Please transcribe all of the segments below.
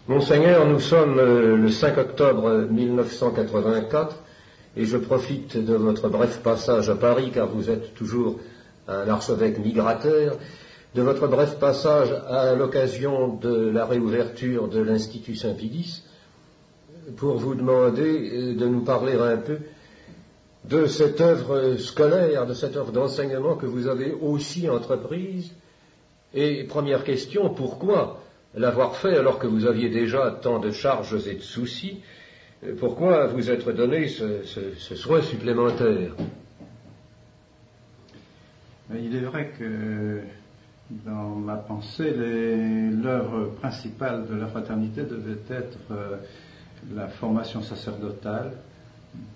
Monseigneur, nous sommes le 5 octobre 1984 et je profite de votre bref passage à Paris, car vous êtes toujours un archevêque migrateur, de votre bref passage à l'occasion de la réouverture de l'Institut Saint-Pidis, pour vous demander de nous parler un peu de cette œuvre scolaire, de cette œuvre d'enseignement que vous avez aussi entreprise. Et première question, pourquoi l'avoir fait alors que vous aviez déjà tant de charges et de soucis? Pourquoi vous être donné ce soin supplémentaire? Il est vrai que dans ma pensée, l'œuvre principale de la fraternité devait être la formation sacerdotale,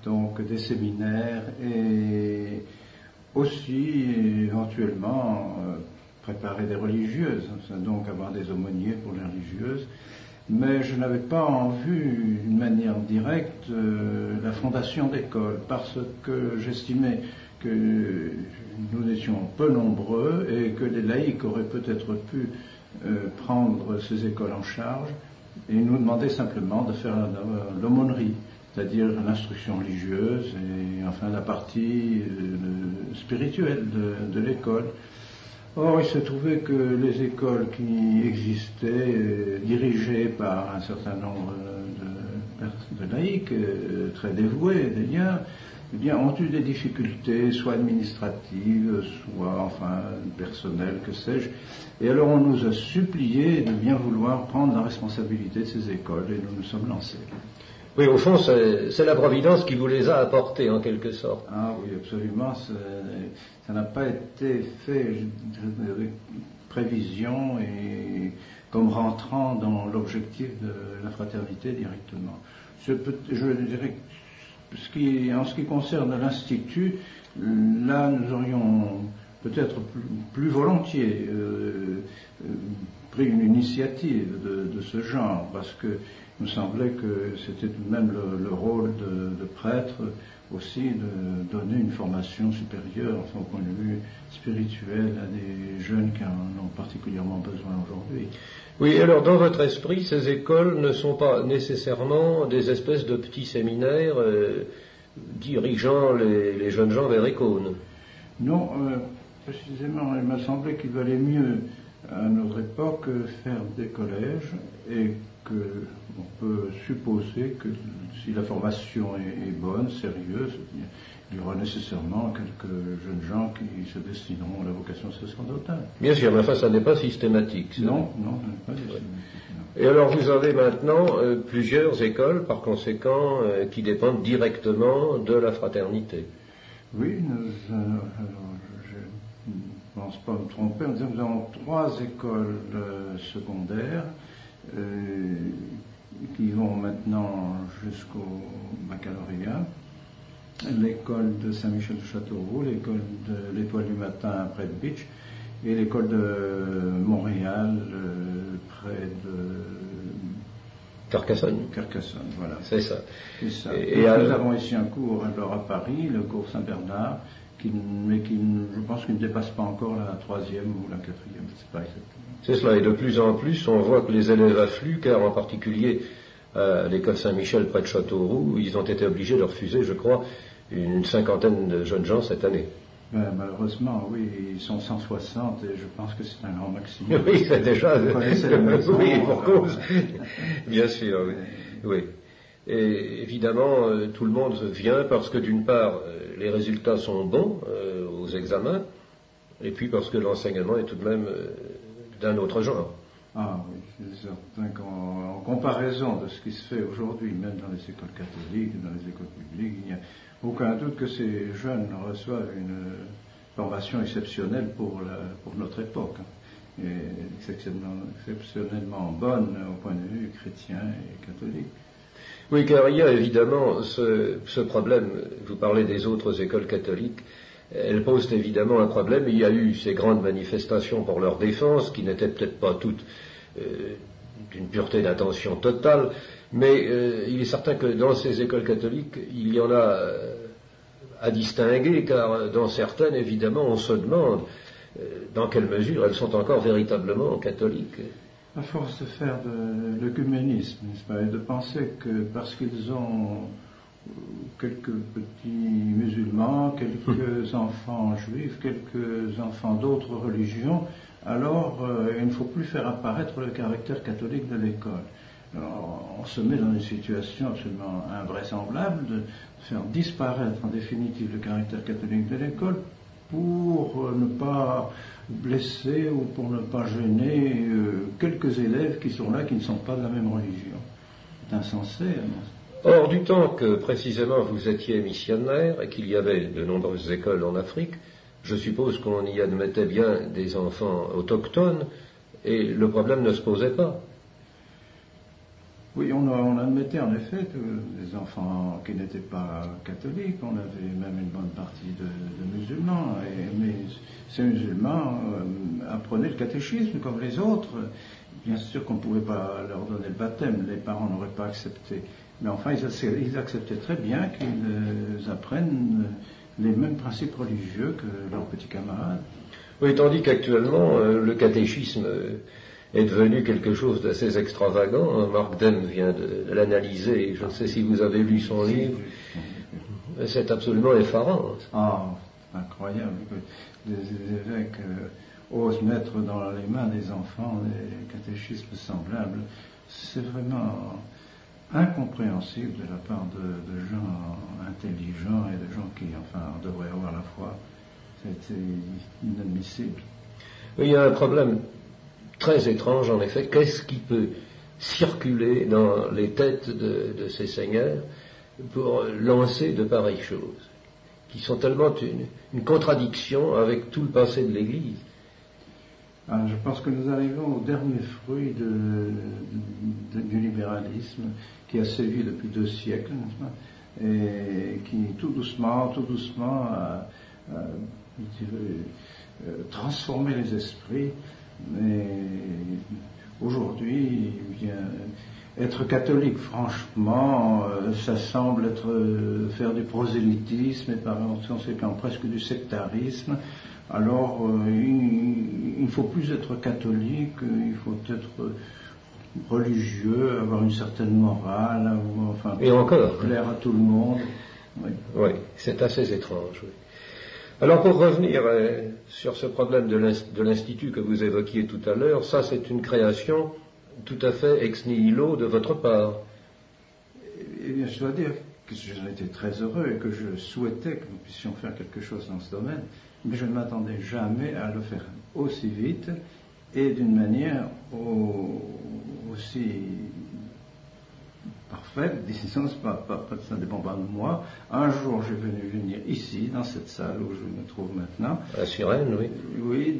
donc des séminaires et aussi éventuellement préparer des religieuses, donc avoir des aumôniers pour les religieuses. Mais je n'avais pas en vue, d'une manière directe, la fondation d'écoles, parce que j'estimais que nous étions peu nombreux et que les laïcs auraient peut-être pu prendre ces écoles en charge et nous demander simplement de faire l'aumônerie, c'est-à-dire l'instruction religieuse et enfin la partie spirituelle de l'école. Or, il se trouvait que les écoles qui existaient, dirigées par un certain nombre de laïcs, très dévoués d'ailleurs, eh bien, ont eu des difficultés, soit administratives, soit, enfin, personnelles, que sais-je. Et alors, on nous a supplié de bien vouloir prendre la responsabilité de ces écoles, et nous nous sommes lancés. Oui, au fond, c'est la Providence qui vous les a apportés, en quelque sorte. Ah oui, absolument. Ça n'a pas été fait avec prévision et comme rentrant dans l'objectif de la fraternité directement. Je dirais que en ce qui concerne l'Institut, là, nous aurions peut-être plus volontiers pris une initiative de ce genre, parce que il me semblait que c'était tout de même le rôle de prêtre aussi de donner une formation supérieure, enfin au point de vue spirituel, à des jeunes qui en ont particulièrement besoin aujourd'hui. Oui, alors dans votre esprit, ces écoles ne sont pas nécessairement des espèces de petits séminaires dirigeant les jeunes gens vers Écône. Non, précisément, il m'a semblé qu'il valait mieux à notre époque faire des collèges et qu'on peut supposer que si la formation est bonne, sérieuse, il y aura nécessairement quelques jeunes gens qui se destineront à la vocation sacerdotale. Bien sûr, mais enfin, ça n'est pas systématique. Non, pas systématique. Et alors, vous avez maintenant plusieurs écoles, par conséquent, qui dépendent directement de la fraternité. Oui, je ne pense pas me tromper, nous avons 3 écoles secondaires qui vont maintenant jusqu'au baccalauréat. L'école de Saint-Michel de Châteauroux, l'école de l'Étoile du Matin près de Beach et l'école de Montréal près de Carcassonne. Carcassonne, voilà. C'est ça. Et nous avons ici un cours alors à Paris, le cours Saint-Bernard, mais qui, je pense qu'il ne dépasse pas encore la 3e ou la 4e, je ne sais pas exactement. C'est cela, et de plus en plus, on voit que les élèves affluent, car en particulier à l'école Saint-Michel près de Châteauroux, ils ont été obligés de refuser, je crois, une 50aine de jeunes gens cette année. Malheureusement, oui, ils sont 160 et je pense que c'est un grand maximum. Oui, c'est déjà... Vous connaissez la maison, oui, pour cause. Bien sûr, oui. Oui. Et évidemment, tout le monde vient parce que d'une part, les résultats sont bons aux examens, et puis parce que l'enseignement est tout de même d'un autre genre. Ah oui, c'est certain qu'en comparaison de ce qui se fait aujourd'hui, même dans les écoles catholiques, dans les écoles publiques, il n'y a aucun doute que ces jeunes reçoivent une formation exceptionnelle pour notre époque, et exceptionnellement bonne au point de vue chrétien et catholique. Oui, car il y a évidemment ce problème, vous parlez des autres écoles catholiques, elles posent évidemment un problème. Il y a eu ces grandes manifestations pour leur défense, qui n'étaient peut-être pas toutes d'une pureté d'intention totale, mais il est certain que dans ces écoles catholiques, il y en a à distinguer, car dans certaines, évidemment, on se demande dans quelle mesure elles sont encore véritablement catholiques. À force de faire de l'œcuménisme, n'est-ce pas, et de penser que parce qu'ils ont quelques petits musulmans, quelques enfants juifs, quelques enfants d'autres religions, alors il ne faut plus faire apparaître le caractère catholique de l'école. Alors, on se met dans une situation absolument invraisemblable de faire disparaître en définitive le caractère catholique de l'école pour ne pas blesser ou pour ne pas gêner quelques élèves qui sont là, qui ne sont pas de la même religion. C'est insensé. Or, du temps que précisément vous étiez missionnaire et qu'il y avait de nombreuses écoles en Afrique, je suppose qu'on y admettait bien des enfants autochtones et le problème ne se posait pas. Oui, on admettait en effet des enfants qui n'étaient pas catholiques, on avait même une bonne partie de musulmans, mais ces musulmans apprenaient le catéchisme comme les autres. Bien sûr qu'on ne pouvait pas leur donner le baptême, les parents n'auraient pas accepté. Mais enfin, ils acceptaient très bien qu'ils apprennent les mêmes principes religieux que leurs petits camarades. Oui, tandis qu'actuellement, le catéchisme est devenu quelque chose d'assez extravagant. Mark Dem vient de l'analyser. Je ne sais si vous avez lu son livre. C'est absolument effarant. Ah, incroyable que des évêques osent mettre dans les mains des enfants des catéchismes semblables. C'est vraiment incompréhensible de la part de gens intelligents et de gens qui, enfin, devraient avoir la foi. C'est inadmissible. Il y a un problème très étrange, en effet. Qu'est-ce qui peut circuler dans les têtes de ces seigneurs pour lancer de pareilles choses, qui sont tellement une contradiction avec tout le passé de l'Église? Alors, je pense que nous arrivons au dernier fruit du libéralisme qui a sévi depuis 2 siècles, n'est-ce pas, et qui tout doucement a transformé les esprits. Mais aujourd'hui, être catholique, franchement, ça semble faire du prosélytisme et par conséquent presque du sectarisme. Alors, il ne faut plus être catholique, il faut être religieux, avoir une certaine morale, enfin, et encore, plaire à tout le monde. Oui, oui, c'est assez étrange. Oui. Alors, pour revenir sur ce problème de l'Institut que vous évoquiez tout à l'heure, ça c'est une création tout à fait ex nihilo de votre part. Eh bien, je dois dire que j'en étais très heureux et que je souhaitais que nous puissions faire quelque chose dans ce domaine, mais je ne m'attendais jamais à le faire aussi vite et d'une manière aussi parfaite. Disons, ça ne dépend pas de moi. Un jour, j'ai venu venir ici, dans cette salle où je me trouve maintenant. À Suresnes, oui. Oui,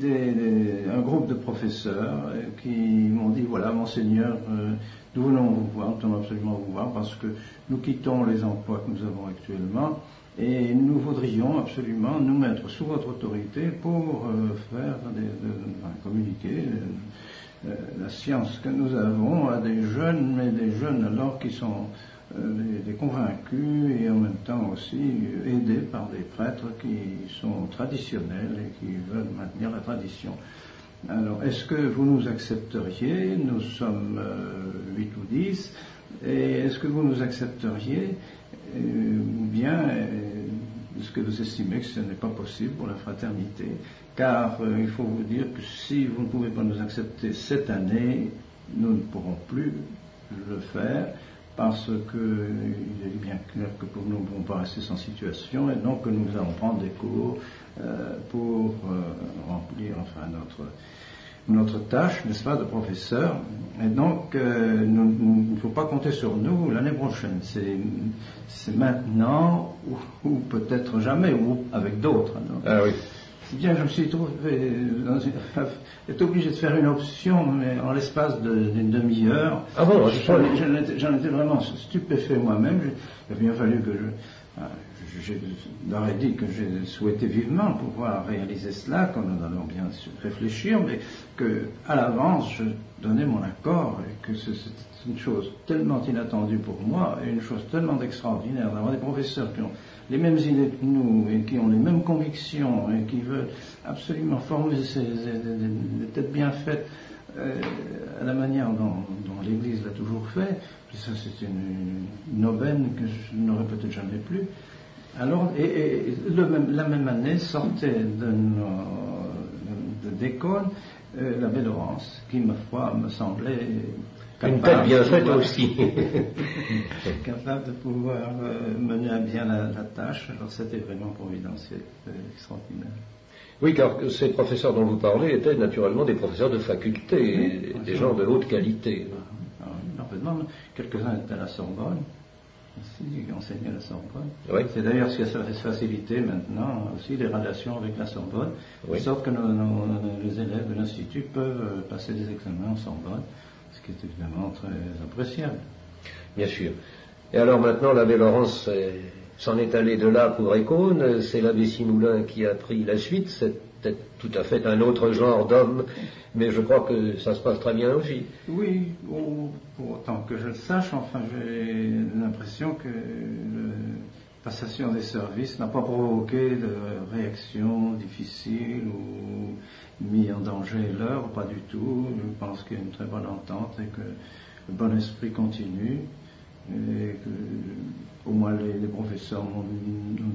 un groupe de professeurs qui m'ont dit, voilà, monseigneur, nous voulons vous voir, nous voulons absolument vous voir parce que nous quittons les emplois que nous avons actuellement et nous voudrions absolument nous mettre sous votre autorité pour faire communiquer la science que nous avons à des jeunes, mais des jeunes alors qui sont des convaincus et en même temps aussi aidés par des prêtres qui sont traditionnels et qui veulent maintenir la tradition. Alors, est-ce que vous nous accepteriez? Nous sommes 8 ou 10, et est-ce que vous nous accepteriez ou bien est-ce que vous estimez que ce n'est pas possible pour la fraternité? Car il faut vous dire que si vous ne pouvez pas nous accepter cette année, nous ne pourrons plus le faire parce qu'il est bien clair que pour nous ne pouvons pas rester sans situation et donc que nous allons prendre des cours pour remplir enfin notre tâche, n'est-ce pas, de professeur. Et donc, il ne faut pas compter sur nous l'année prochaine. C'est maintenant ou peut-être jamais, ou avec d'autres. Ah oui. C'est bien, je me suis trouvé est obligé de faire une option, mais en l'espace d'une demi-heure. Ah bon, j'en étais vraiment stupéfait moi-même. Il a bien fallu que je leur ai dit que j'ai souhaité vivement pouvoir réaliser cela, comme nous allons bien réfléchir, mais que à l'avance je donnais mon accord et que c'est une chose tellement inattendue pour moi et une chose tellement extraordinaire d'avoir des professeurs qui ont les mêmes idées que nous et qui ont les mêmes convictions et qui veulent absolument former des têtes bien faites à la manière dont l'Église l'a toujours fait. Puis ça, c'était une aubaine que je n'aurais peut-être jamais plus. Alors, la même année sortait d'école l'abbé Laurence, qui, ma foi, me semblait une tête bien faite aussi. capable de pouvoir mener à bien la tâche. Alors, c'était vraiment providentiel, extraordinaire. Oui, car ces professeurs dont vous parlez étaient naturellement des professeurs de faculté, des gens de haute qualité. Parfaitement. Quelques-uns étaient à la Sorbonne, aussi, qui enseignaient à la Sorbonne. Oui. C'est d'ailleurs ce qui a facilité maintenant aussi les relations avec la Sorbonne, oui. de sorte que les élèves de l'Institut peuvent passer des examens en Sorbonne, ce qui est évidemment très appréciable. Bien sûr. Et alors maintenant, l'abbé Laurence s'en est allé de là pour Écône, c'est l'abbé Simoulin qui a pris la suite, c'est peut-être tout à fait un autre genre d'homme, mais je crois que ça se passe très bien aussi. Oui, pour autant que je le sache, enfin j'ai l'impression que la passation des services n'a pas provoqué de réaction difficile ou mis en danger l'heure, pas du tout. Je pense qu'il y a une très bonne entente et que le bon esprit continue. Et que, au moins les professeurs ont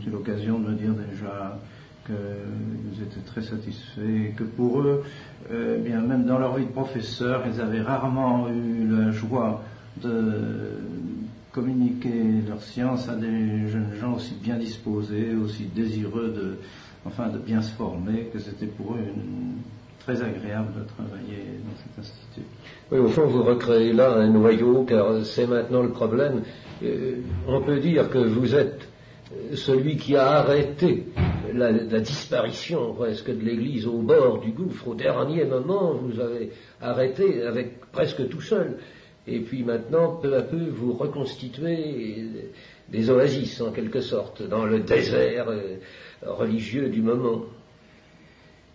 eu l'occasion de me dire déjà qu'ils étaient très satisfaits, que pour eux, bien même dans leur vie de professeur, ils avaient rarement eu la joie de communiquer leur science à des jeunes gens aussi bien disposés, aussi désireux de bien se former, que c'était pour eux très agréable de travailler dans cet institut. Oui, au fond, vous recréez là un noyau, car c'est maintenant le problème. On peut dire que vous êtes celui qui a arrêté la disparition presque de l'Église au bord du gouffre. Au dernier moment, vous avez arrêté avec presque tout seul. Et puis maintenant, peu à peu, vous reconstituez des oasis, en quelque sorte, dans le désert religieux du moment.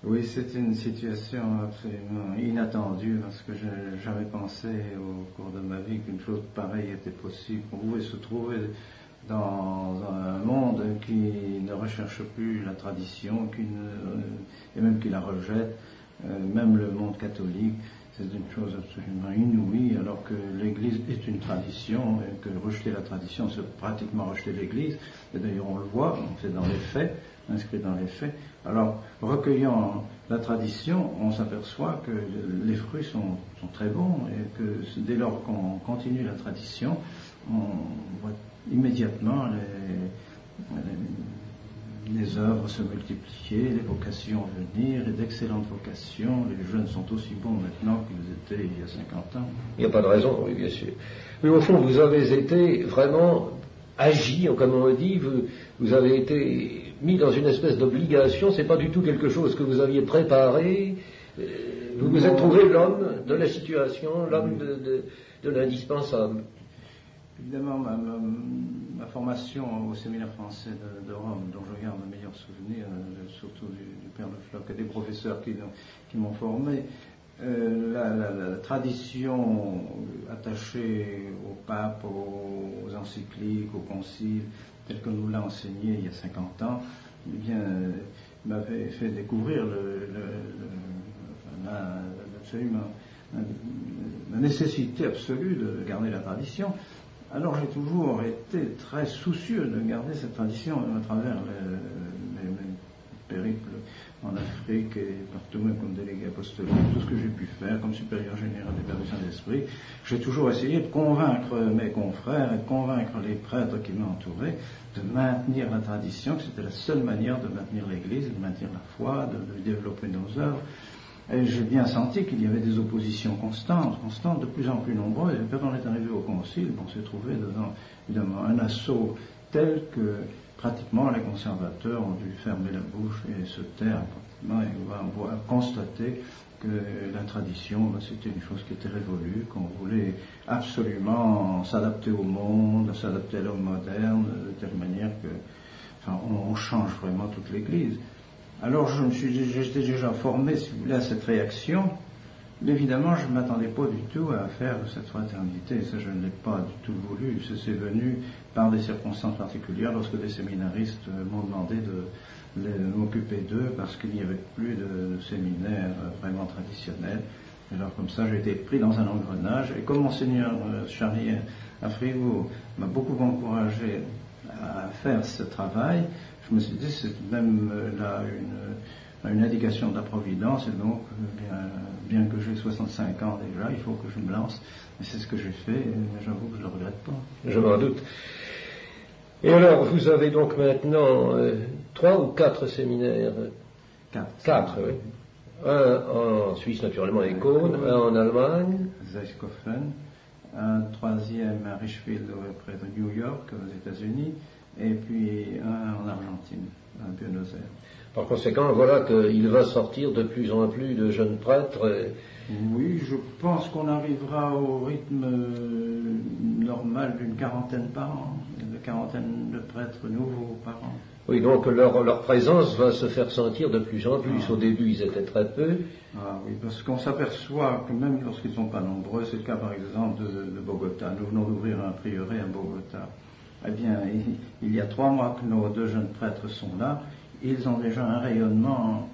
Oui, c'est une situation absolument inattendue, parce que j'avais pensé au cours de ma vie qu'une chose pareille était possible, qu'on pouvait se trouver dans un monde qui ne recherche plus la tradition, et même qui la rejette, même le monde catholique. C'est une chose absolument inouïe, alors que l'Église est une tradition, et que rejeter la tradition, c'est pratiquement rejeter l'Église, et d'ailleurs on le voit, c'est dans les faits, inscrit dans les faits. Alors, recueillant la tradition, on s'aperçoit que les fruits sont très bons, et que dès lors qu'on continue la tradition, on voit immédiatement les œuvres se multiplier, les vocations venir, et d'excellentes vocations. Les jeunes sont aussi bons maintenant qu'ils étaient il y a 50 ans. Il n'y a pas de raison, oui, bien sûr. Mais au fond, vous avez été vraiment agi, comme on le dit, vous avez été mis dans une espèce d'obligation, c'est pas du tout quelque chose que vous aviez préparé. Vous vous êtes trouvé l'homme de la situation, l'homme de l'indispensable. Évidemment, ma formation au séminaire français de Rome, dont je garde un meilleur souvenir, surtout du père Le Floch et des professeurs qui m'ont formé, la tradition attachée au pape, aux encycliques, aux conciles, tel que nous l'a enseigné il y a 50 ans, eh bien, m'avait fait découvrir la nécessité absolue de garder la tradition. Alors j'ai toujours été très soucieux de garder cette tradition à travers mes périples en Afrique et partout, même comme délégué apostolique, tout ce que j'ai pu faire comme supérieur général des Pères du Saint-Esprit. J'ai toujours essayé de convaincre mes confrères et de convaincre les prêtres qui m'entouraient de maintenir la tradition, que c'était la seule manière de maintenir l'Église, de maintenir la foi, de développer nos œuvres. Et j'ai bien senti qu'il y avait des oppositions constantes, de plus en plus nombreuses. Et quand on est arrivé au Concile, on s'est trouvé devant évidemment un assaut tel que pratiquement les conservateurs ont dû fermer la bouche et se taire pratiquement, et on va constater que la tradition, c'était une chose qui était révolue, qu'on voulait absolument s'adapter au monde, s'adapter à l'homme moderne, de telle manière que on change vraiment toute l'Église. Alors j'étais déjà formé, si vous voulez, à cette réaction. Mais évidemment, je ne m'attendais pas du tout à faire de cette fraternité. Ça, je ne l'ai pas du tout voulu. C'est venu par des circonstances particulières lorsque des séminaristes m'ont demandé de m'occuper d'eux parce qu'il n'y avait plus de séminaire vraiment traditionnel. Et alors comme ça, j'ai été pris dans un engrenage. Et comme Monseigneur Charrier à Fribourg m'a beaucoup encouragé à faire ce travail, je me suis dit, c'est même là une indication de la Providence, et donc, bien que j'ai 65 ans déjà, il faut que je me lance. Et c'est ce que j'ai fait, mais j'avoue que je ne le regrette pas. Je m'en doute. Et alors, vous avez donc maintenant 3 ou 4 séminaires? 4, oui. Un en Suisse, naturellement, à Cône, un en Allemagne. Zeiskhofen, un troisième à Richfield, près de New York, aux États-Unis, et puis un en Argentine, à Buenos Aires. Par conséquent, voilà qu'il va sortir de plus en plus de jeunes prêtres. Oui, je pense qu'on arrivera au rythme normal d'une quarantaine par an, de quarantaine de prêtres nouveaux par an. Oui, donc leur présence va se faire sentir de plus en plus. Au début, ils étaient très peu. Ah oui, parce qu'on s'aperçoit que même lorsqu'ils ne sont pas nombreux, c'est le cas par exemple de Bogota. Nous venons d'ouvrir un prieuré à Bogota. Eh bien, il y a 3 mois que nos 2 jeunes prêtres sont là. Ils ont déjà un rayonnement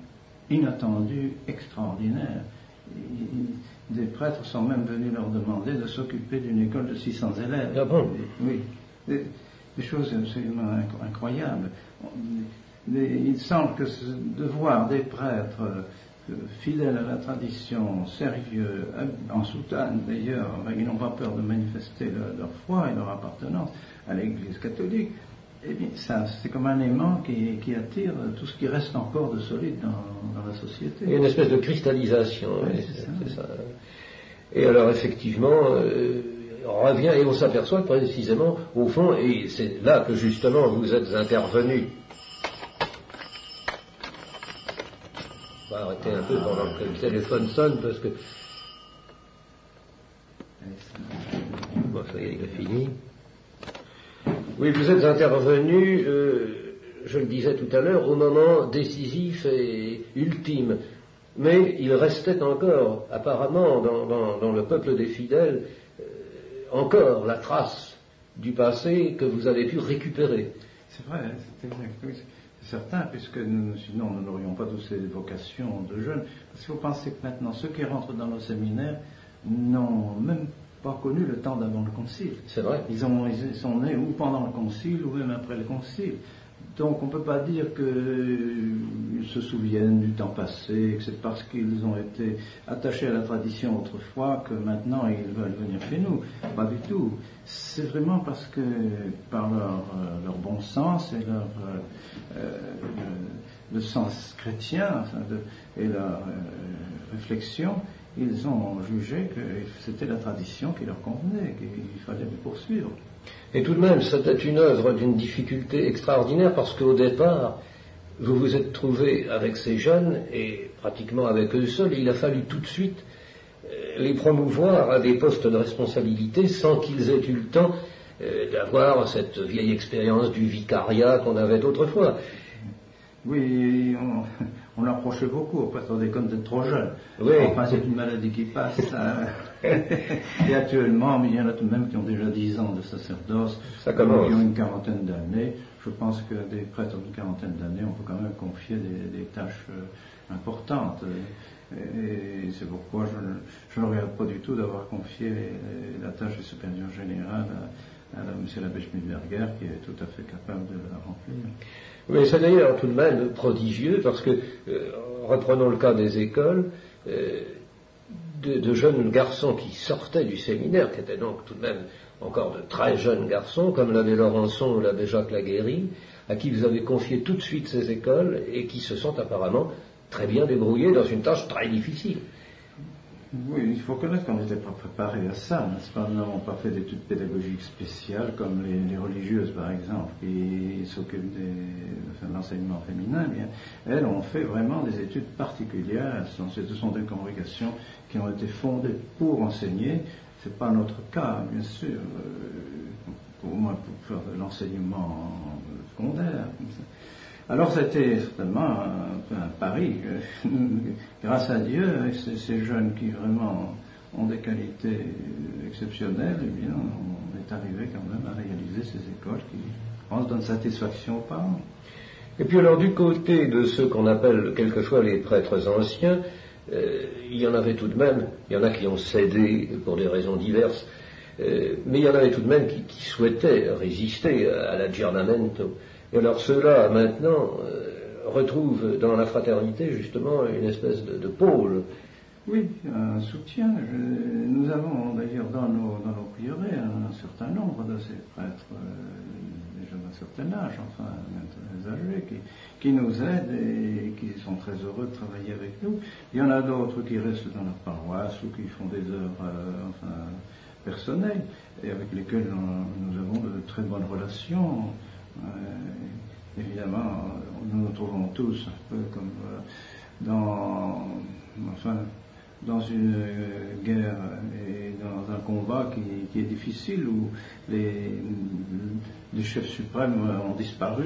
inattendu, extraordinaire. Des prêtres sont même venus leur demander de s'occuper d'une école de 600 élèves. Ah bon? Oui, des choses absolument incroyables. Il semble que de voir des prêtres fidèles à la tradition, sérieux, en soutane d'ailleurs, ils n'ont pas peur de manifester leur foi et leur appartenance à l'Église catholique. Eh bien, ça, c'est comme un aimant qui attire tout ce qui reste encore de solide dans la société. Il y a une espèce de cristallisation. Oui, c'est ça. Et alors, effectivement, on revient et on s'aperçoit précisément, au fond, et c'est là que justement vous êtes intervenu. On va arrêter un peu pendant que le téléphone sonne, parce que... Bon, ça y est, il est fini. Oui, vous êtes intervenu, je le disais tout à l'heure, au moment décisif et ultime. Mais il restait encore, apparemment, dans le peuple des fidèles, encore la trace du passé que vous avez pu récupérer. C'est vrai, c'est exact, oui, c'est certain, puisque sinon nous n'aurions pas toutes ces vocations de jeunes. Parce qu'il faut penser que maintenant, ceux qui rentrent dans nos séminaires n'ont même pas connu le temps d'avant le concile. C'est vrai. Ils sont nés ou pendant le concile ou même après le concile. Donc on ne peut pas dire qu'ils se souviennent du temps passé, que c'est parce qu'ils ont été attachés à la tradition autrefois que maintenant ils veulent venir chez nous. Pas du tout. C'est vraiment parce que par leur bon sens et le sens chrétien et leur réflexion, ils ont jugé que c'était la tradition qui leur convenait, qu'il fallait les poursuivre. Et tout de même, c'était une œuvre d'une difficulté extraordinaire parce qu'au départ, vous vous êtes trouvé avec ces jeunes et pratiquement avec eux seuls, il a fallu tout de suite les promouvoir à des postes de responsabilité sans qu'ils aient eu le temps d'avoir cette vieille expérience du vicariat qu'on avait autrefois. Oui, on approchait beaucoup au prêtre des cônes d'être trop jeune. Oui. Enfin, c'est une maladie qui passe. Et actuellement, il y en a tout de même qui ont déjà 10 ans de sacerdoce, Ça commence. qui ont une quarantaine d'années. Je pense que des prêtres d'une quarantaine d'années, on peut quand même confier des tâches importantes. Et c'est pourquoi je ne regrette pas du tout d'avoir confié la tâche de supérieur général à M. l'abbé Schmidberger, qui est tout à fait capable de la remplir. Mais c'est d'ailleurs tout de même prodigieux parce que, reprenons le cas des écoles, de jeunes garçons qui sortaient du séminaire, qui étaient donc tout de même encore de très jeunes garçons, comme l'abbé Laurençon ou l'abbé Jacques Laguéry, à qui vous avez confié tout de suite ces écoles et qui se sont apparemment très bien débrouillés dans une tâche très difficile. Oui, il faut connaître qu'on n'était pas préparé à ça, n'est-ce pas? Nous n'avons pas fait d'études pédagogiques spéciales comme les religieuses, par exemple, qui s'occupent de l'enseignement féminin. Eh bien, elles ont fait vraiment des études particulières. Ce sont des congrégations qui ont été fondées pour enseigner. Ce n'est pas notre cas, bien sûr, au moins pour faire de l'enseignement secondaire. Alors c'était certainement un pari. Grâce à Dieu, avec ces jeunes qui vraiment ont des qualités exceptionnelles, eh bien, on est arrivé quand même à réaliser ces écoles qui, je pense, donnent satisfaction aux parents. Et puis alors du côté de ceux qu'on appelle quelquefois les prêtres anciens, il y en avait tout de même, il y en a qui ont cédé pour des raisons diverses, mais il y en avait tout de même qui souhaitaient résister à l'aggiornamento. Et alors ceux-là, maintenant, retrouvent dans la fraternité, justement, une espèce de pôle. Oui, un soutien. Nous avons d'ailleurs dans nos prieurés un certain nombre de ces prêtres, déjà d'un certain âge, enfin, très âgés, qui nous aident et qui sont très heureux de travailler avec nous. Il y en a d'autres qui restent dans leur paroisse ou qui font des œuvres personnelles et avec lesquels nous avons de très bonnes relations. Évidemment, nous nous trouvons tous un peu comme dans une guerre et dans un combat qui est difficile où les chefs suprêmes ont disparu.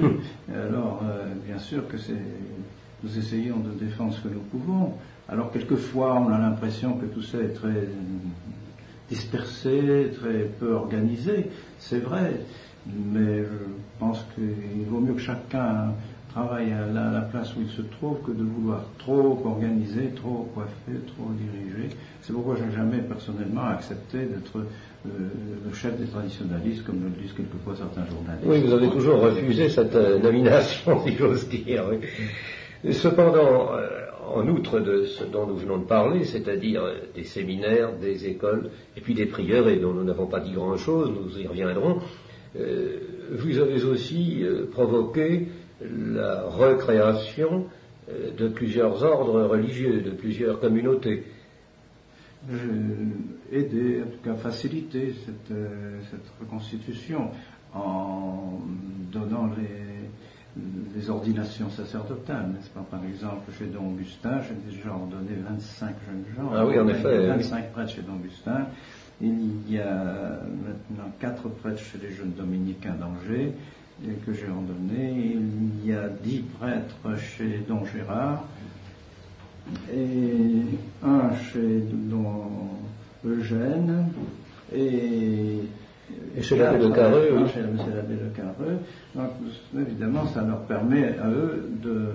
Alors, bien sûr que nous essayons de défendre ce que nous pouvons. Alors, quelquefois, on a l'impression que tout ça est très dispersé, très peu organisé. C'est vrai, mais je pense qu'il vaut mieux que chacun travaille à la place où il se trouve que de vouloir trop organiser, trop coiffer, trop diriger. C'est pourquoi je n'ai jamais personnellement accepté d'être le chef des traditionalistes, comme le disent quelquefois certains journalistes. Oui, vous avez toujours refusé cette nomination, si j'ose dire. Oui. Et cependant, en outre de ce dont nous venons de parler, c'est-à-dire des séminaires, des écoles, et puis des prières, et dont nous n'avons pas dit grand-chose, nous y reviendrons, vous avez aussi provoqué la recréation de plusieurs ordres religieux, de plusieurs communautés. Aider, en tout cas faciliter cette reconstitution en donnant les ordinations sacerdotales, n'est-ce pas? Par exemple, chez Don Augustin, j'ai déjà ordonné 25 jeunes gens. Ah oui, en effet. 25 prêtres chez Don Augustin. Il y a maintenant 4 prêtres chez les jeunes dominicains d'Angers que j'ai ordonnés. Il y a 10 prêtres chez Don Gérard et un chez Don Eugène et chez l'abbé de Carreux. Chez l'abbé de Carreux. Donc, évidemment, ça leur permet à eux de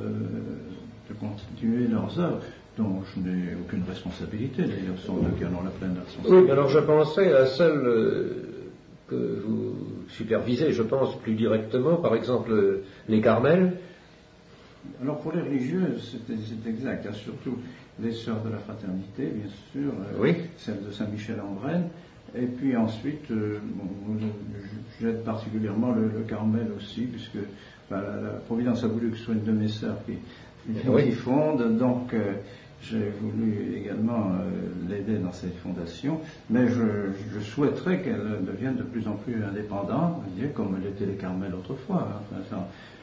continuer leurs œuvres, dont je n'ai aucune responsabilité. D'ailleurs, ce sont eux qui en ont la pleine responsabilité. Oui, alors je pensais à celle que vous supervisez, je pense, plus directement, par exemple, les Carmels. Alors, pour les religieux, c'est exact. Il y a surtout les sœurs de la fraternité, bien sûr, oui. Celle de Saint-Michel-en-Brenne. Et puis ensuite, j'aide particulièrement le Carmel aussi, puisque la Providence a voulu que ce soit une de mes sœurs qui fonde, donc j'ai voulu également l'aider dans cette fondation, mais je souhaiterais qu'elle devienne de plus en plus indépendante, comme l'étaient les Carmels autrefois,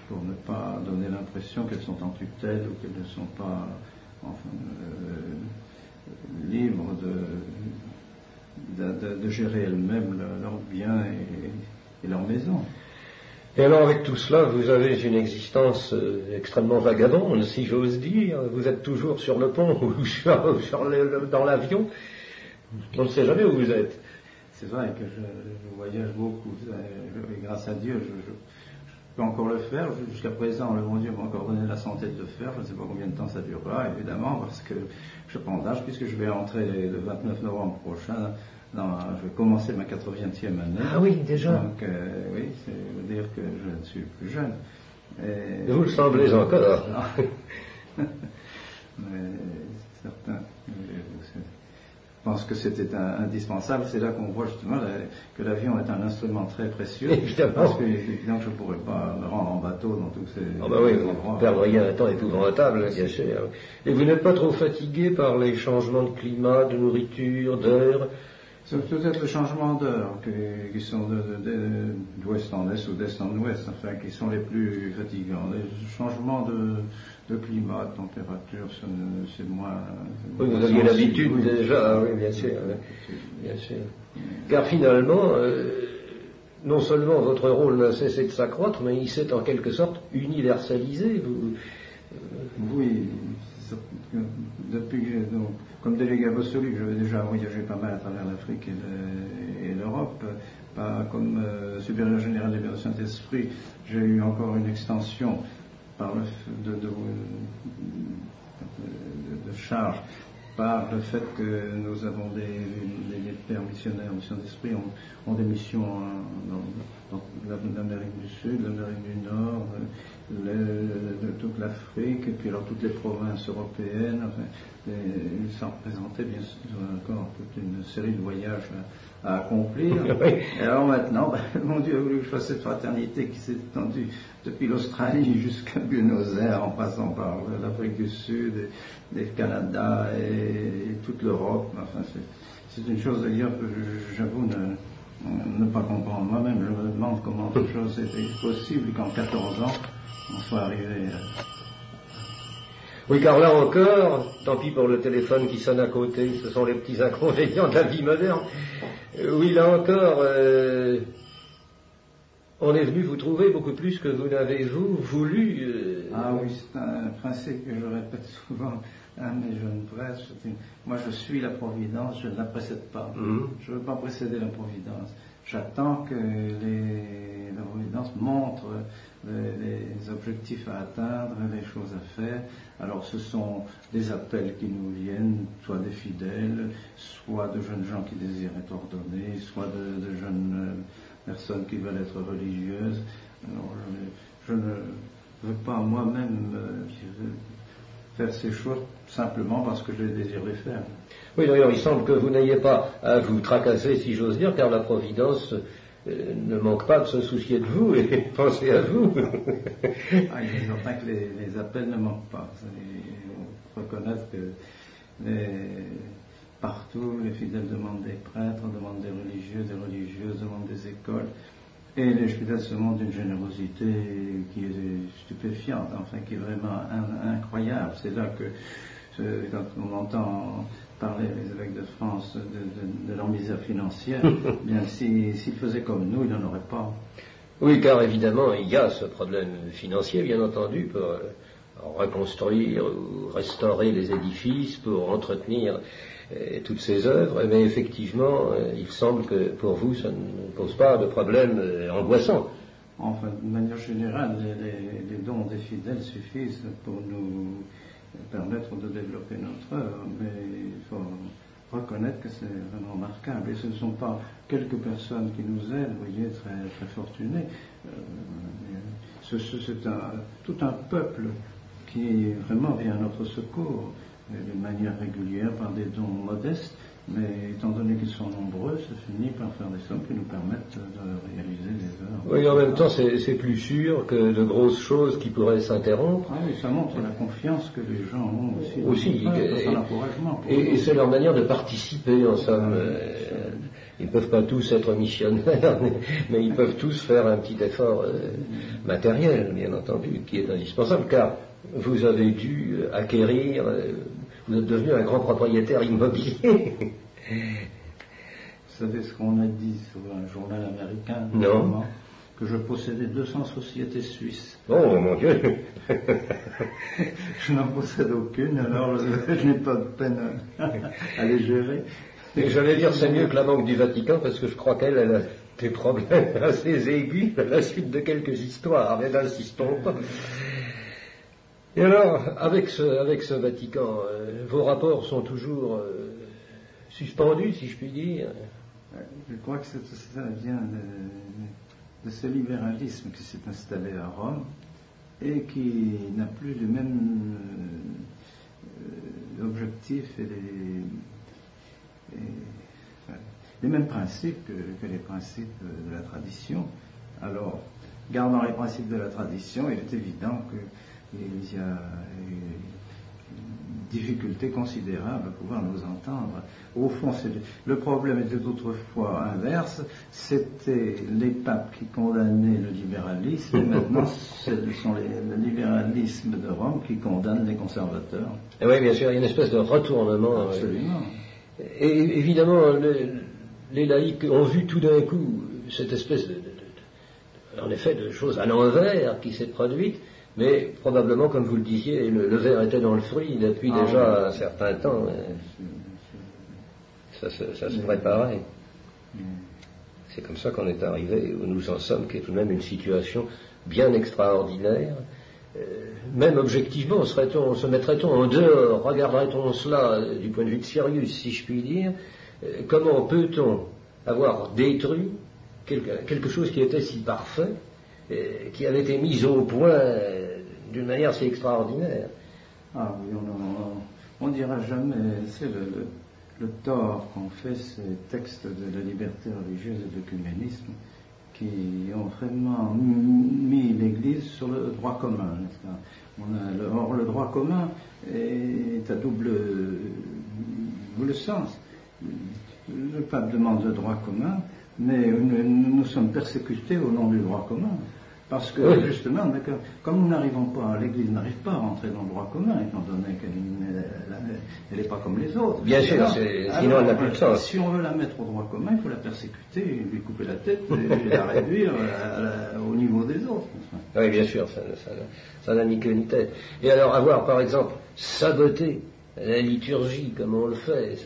pour ne pas donner l'impression qu'elles sont en tutelle ou qu'elles ne sont pas libres de gérer elles-mêmes leurs biens et leurs maisons. Et alors avec tout cela, vous avez une existence extrêmement vagabonde, si j'ose dire. Vous êtes toujours sur le pont ou dans l'avion. On ne sait jamais où vous êtes. C'est vrai que je voyage beaucoup. Et grâce à Dieu, je peux encore le faire. Jusqu'à présent, le bon Dieu m'a encore donné la santé de le faire. Je ne sais pas combien de temps ça durera, évidemment, parce que je prends d'âge, puisque je vais entrer le 29 novembre prochain. Je vais commencer ma 80e année. Ah oui, déjà. Donc, oui, ça veut dire que je ne suis plus jeune. Et vous le semblez encore. Mais certain. Je pense que c'était indispensable. C'est là qu'on voit justement que l'avion est un instrument très précieux. Évidemment. Parce que évidemment, je ne pourrais pas me rendre en bateau dans tous ces endroits. Vous perdriez un temps épouvantable, gâché. Et vous n'êtes pas trop fatigué par les changements de climat, de nourriture, d'heure? C'est peut-être le changement d'heure qui sont d'ouest en est ou d'est en ouest, enfin, qui sont les plus fatigants. Les changements de climat, de température, c'est moins. Oui, vous aviez l'habitude déjà, oui, bien sûr. Bien sûr. Car finalement, non seulement votre rôle n'a cessé de s'accroître, mais il s'est en quelque sorte universalisé. Oui, depuis que comme délégué apostolique, j'avais déjà voyagé pas mal à travers l'Afrique et l'Europe. Pas comme supérieur général des Pères du Saint-Esprit, j'ai eu encore une extension de charge par le fait que nous avons des pères missionnaires, missions d'esprit, ont des missions dans l'Amérique du Sud, l'Amérique du Nord, toute l'Afrique, et puis alors toutes les provinces européennes. Enfin, ça représentait bien sûr encore toute une série de voyages à accomplir. Et alors maintenant, mon Dieu a voulu que je fasse cette fraternité qui s'est étendue depuis l'Australie jusqu'à Buenos Aires, en passant par l'Afrique du Sud, et le Canada et toute l'Europe. Enfin, c'est une chose d'ailleurs que j'avoue ne pas comprendre. Moi-même, je me demande comment cette chose était possible qu'en 14 ans, on soit arrivé à... Oui, car là encore, tant pis pour le téléphone qui sonne à côté, ce sont les petits inconvénients de la vie moderne. Oui, là encore, on est venu vous trouver beaucoup plus que vous n'avez-vous voulu. Ah oui, c'est un principe que je répète souvent à mes jeunes prêtres. Moi, je suis la Providence, je ne la précède pas. Je ne veux pas précéder la Providence. J'attends que la Providence montre les objectifs à atteindre, les choses à faire. Alors ce sont des appels qui nous viennent, soit des fidèles, soit de jeunes gens qui désirent être ordonnés, soit de jeunes personnes qui veulent être religieuses. Alors je ne veux pas moi-même faire ces choses simplement parce que je désire les faire. Oui, d'ailleurs, il semble que vous n'ayez pas à vous tracasser, si j'ose dire, car la Providence ne manque pas de se soucier de vous et penser à vous. Il est certain que les appels ne manquent pas. Il faut reconnaître que partout, les fidèles demandent des prêtres, demandent des religieux, des religieuses demandent des écoles. Et les fidèles se montrent d'une générosité qui est stupéfiante, enfin qui est vraiment incroyable. C'est là que, quand on entend parler les évêques de France de leur misère financière, bien s'ils faisaient comme nous, ils n'en auraient pas. Oui, car évidemment, il y a ce problème financier, bien entendu, pour reconstruire ou restaurer les édifices, pour entretenir toutes ces œuvres, mais effectivement, il semble que pour vous, ça ne pose pas de problème angoissant. Enfin, de manière générale, les dons des fidèles suffisent pour nous permettre de développer notre œuvre, mais il faut reconnaître que c'est vraiment remarquable. Et ce ne sont pas quelques personnes qui nous aident, vous voyez, très, très fortunées. C'est tout un peuple qui vraiment vient à notre secours de manière régulière par des dons modestes, mais étant donné qu'ils sont nombreux, ça finit par faire des sommes qui nous permettent de réaliser des œuvres. Oui, en même temps, c'est plus sûr que de grosses choses qui pourraient s'interrompre. Ah oui, ça montre la confiance que les gens ont aussi dans l'encouragement. Et c'est leur manière de participer, en somme. Ils ne peuvent pas tous être missionnaires, mais ils peuvent tous faire un petit effort matériel, bien entendu, qui est indispensable, car vous avez dû acquérir, vous êtes devenu un grand propriétaire immobilier. Vous savez ce qu'on a dit sur un journal américain? Non. Que je possédais 200 sociétés suisses. Oh mon Dieu. Je n'en possède aucune, alors je n'ai pas de peine à les gérer. Et j'allais dire c'est mieux que la Banque du Vatican, parce que je crois qu'elle a des problèmes assez aigus à la suite de quelques histoires, mais n'insistons pas. Et alors, avec ce Vatican, vos rapports sont toujours suspendus, si je puis dire? Je crois que ça vient de ce libéralisme qui s'est installé à Rome et qui n'a plus les mêmes objectifs et les mêmes principes que les principes de la tradition. Alors, gardant les principes de la tradition, il est évident qu'il y a une difficulté considérable à pouvoir nous entendre. Au fond, le problème était autrefois inverse, c'était les papes qui condamnaient le libéralisme, et maintenant ce sont le libéralisme de Rome qui condamne les conservateurs. Et oui, bien sûr, il y a une espèce de retournement. Absolument. Et évidemment, les laïcs ont vu tout d'un coup cette espèce en effet, de choses à l'envers qui s'est produite, mais probablement, comme vous le disiez, le verre était dans le fruit depuis déjà un certain temps. Ça se préparait. C'est comme ça qu'on est arrivé où nous en sommes, qui est tout de même une situation bien extraordinaire, même objectivement, se mettrait-on en dehors, regarderait-on cela du point de vue de Sirius, si je puis dire, comment peut-on avoir détruit quelque chose qui était si parfait, qui avait été mis au point d'une manière si extraordinaire? Ah oui, on ne dira jamais, c'est le tort qu'ont fait ces textes de la liberté religieuse et de l'œcuménisme qui ont vraiment mis l'Église sur le droit commun, n'est-ce pas? Or, le droit commun est à double sens. Le pape demande le droit commun, mais nous sommes persécutés au nom du droit commun. Parce que, oui, justement, comme nous n'arrivons pas, l'Église n'arrive pas à rentrer dans le droit commun, étant donné qu'elle n'est pas comme les autres. Bien sûr, sinon elle n'a plus de sens. Si on veut la mettre au droit commun, il faut la persécuter, lui couper la tête et la réduire au niveau des autres. Oui, bien sûr, ça n'a ni queue ni tête. Et alors, avoir, par exemple, saboté la liturgie comme on le fait,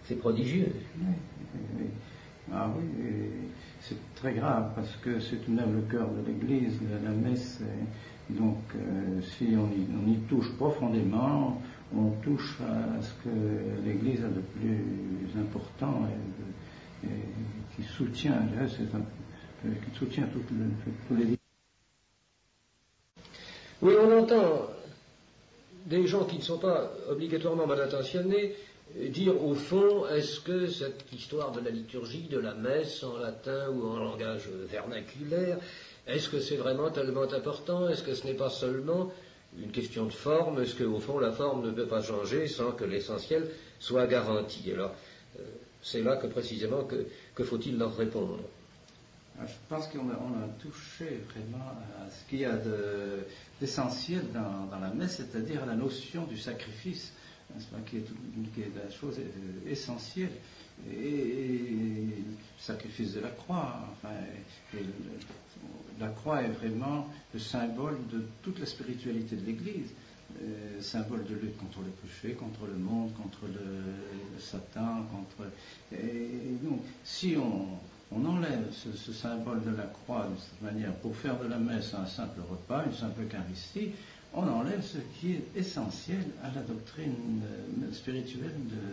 c'est prodigieux. Oui. Ah oui, c'est très grave parce que c'est tout de même le cœur de l'Église, la messe. Donc, si on y touche profondément, on touche à ce que l'Église a de plus important et qui soutient, tous les. Oui, on entend des gens qui ne sont pas obligatoirement mal intentionnés dire au fond, est-ce que cette histoire de la liturgie, de la messe en latin ou en langage vernaculaire, est-ce que c'est vraiment tellement important? Est-ce que ce n'est pas seulement une question de forme? Est-ce qu'au fond la forme ne peut pas changer sans que l'essentiel soit garanti? Alors, c'est là que précisément que faut-il leur répondre? Je pense qu'on a touché vraiment à ce qu'il y a d'essentiel dans la messe, c'est-à-dire la notion du sacrifice, qui est la chose essentielle, et le sacrifice de la croix. La croix est vraiment le symbole de toute la spiritualité de l'Église, symbole de lutte contre le péché, contre le monde, contre le Satan, et donc, si on enlève ce symbole de la croix de cette manière pour faire de la messe un simple repas, une simple Eucharistie, on enlève ce qui est essentiel à la doctrine spirituelle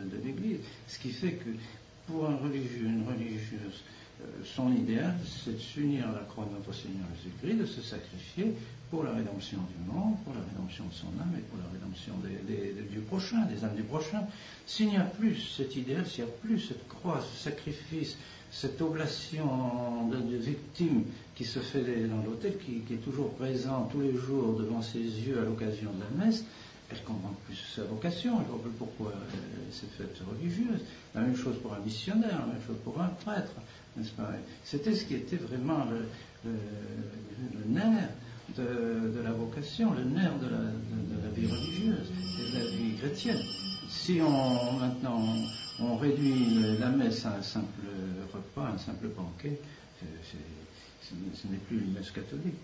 de l'Église. Ce qui fait que pour un religieux, une religieuse, son idéal, c'est de s'unir à la croix de notre Seigneur Jésus-Christ, de se sacrifier pour la rédemption du monde, pour la rédemption de son âme et pour la rédemption du prochain, des âmes du prochain. S'il n'y a plus cet idéal, s'il n'y a plus cette croix, ce sacrifice, cette oblation de victime qui se fait dans l'autel, qui est toujours présent tous les jours devant ses yeux à l'occasion de la messe, elle ne comprend plus sa vocation, elle ne comprend plus pourquoi cette fête religieuse. La même chose pour un missionnaire, la même chose pour un prêtre, n'est-ce pas? C'était ce qui était vraiment le nerf de la vocation, le nerf de la vie religieuse et de la vie chrétienne. Si maintenant on réduit la messe à un simple repas, un simple banquet, ce n'est plus une messe catholique.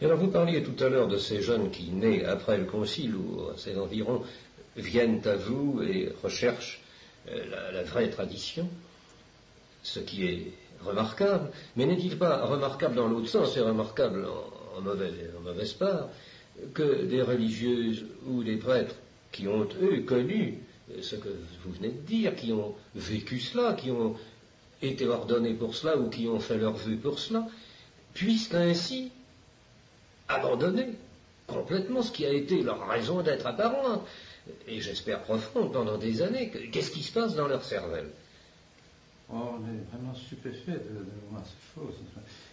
Et alors vous parliez tout à l'heure de ces jeunes qui, nés après le concile ou à ses environs, viennent à vous et recherchent la vraie tradition, ce qui est remarquable, mais n'est-il pas remarquable dans l'autre sens, et remarquable en mauvaise part, que des religieuses ou des prêtres qui ont, eux, connu ce que vous venez de dire, qui ont vécu cela, qui ont été ordonnés pour cela ou qui ont fait leur vœu pour cela, puissent ainsi abandonner complètement ce qui a été leur raison d'être apparente, et j'espère profonde pendant des années. Qu'est-ce qui se passe dans leur cervelle? On est vraiment stupéfait de voir ces choses.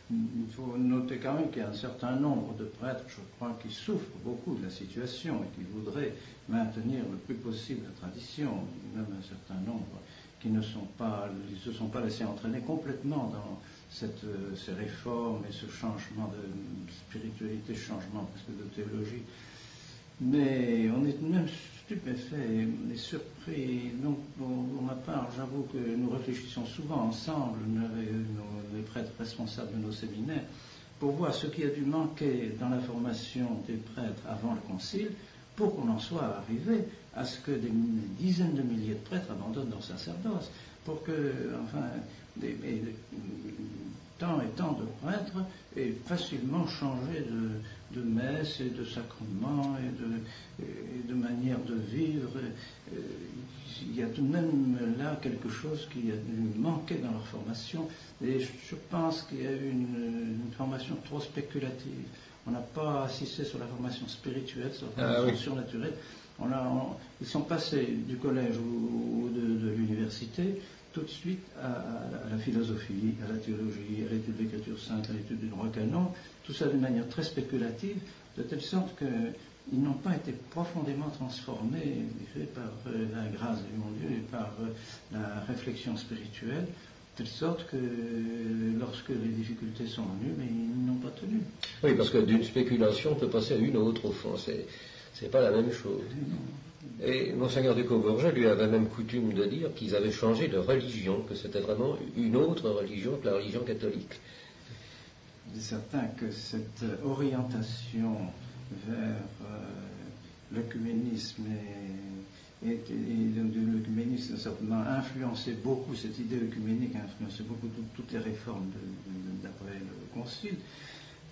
Il faut noter quand même qu'il y a un certain nombre de prêtres, je crois, qui souffrent beaucoup de la situation et qui voudraient maintenir le plus possible la tradition, même un certain nombre qui ne se sont pas laissés entraîner complètement dans ces réformes et ce changement de spiritualité, changement presque de théologie. Mais on est même stupéfait et surpris. Donc, pour ma part, j'avoue que nous réfléchissons souvent ensemble, les prêtres responsables de nos séminaires, pour voir ce qui a dû manquer dans la formation des prêtres avant le concile, pour qu'on en soit arrivé à ce que des dizaines de milliers de prêtres abandonnent leur sacerdoce, pour que, enfin, tant et tant de prêtres et facilement changer de messe et de sacrement et de manière de vivre. Il y a tout de même là quelque chose qui a manqué dans leur formation, et je pense qu'il y a eu une formation trop spéculative. On n'a pas assisté sur la formation spirituelle, sur la formation surnaturelle. Ils sont passés du collège ou de l'université tout de suite à la philosophie, à la théologie, à l'étude de l'écriture sainte, à l'étude du droit canon, tout ça d'une manière très spéculative, de telle sorte qu'ils n'ont pas été profondément transformés par la grâce du bon Dieu et par la réflexion spirituelle, de telle sorte que lorsque les difficultés sont venues, mais ils n'ont pas tenu. Oui, parce que d'une spéculation, on peut passer à une autre, au fond. C'est pas la même chose. Et Monseigneur de Cobourget lui avait même coutume de dire qu'ils avaient changé de religion, que c'était vraiment une autre religion que la religion catholique. Il est certain que cette orientation vers l'œcuménisme et l'œcuménisme certainement a influencé beaucoup, cette idée œcuménique a influencé beaucoup toutes les réformes d'après le Concile,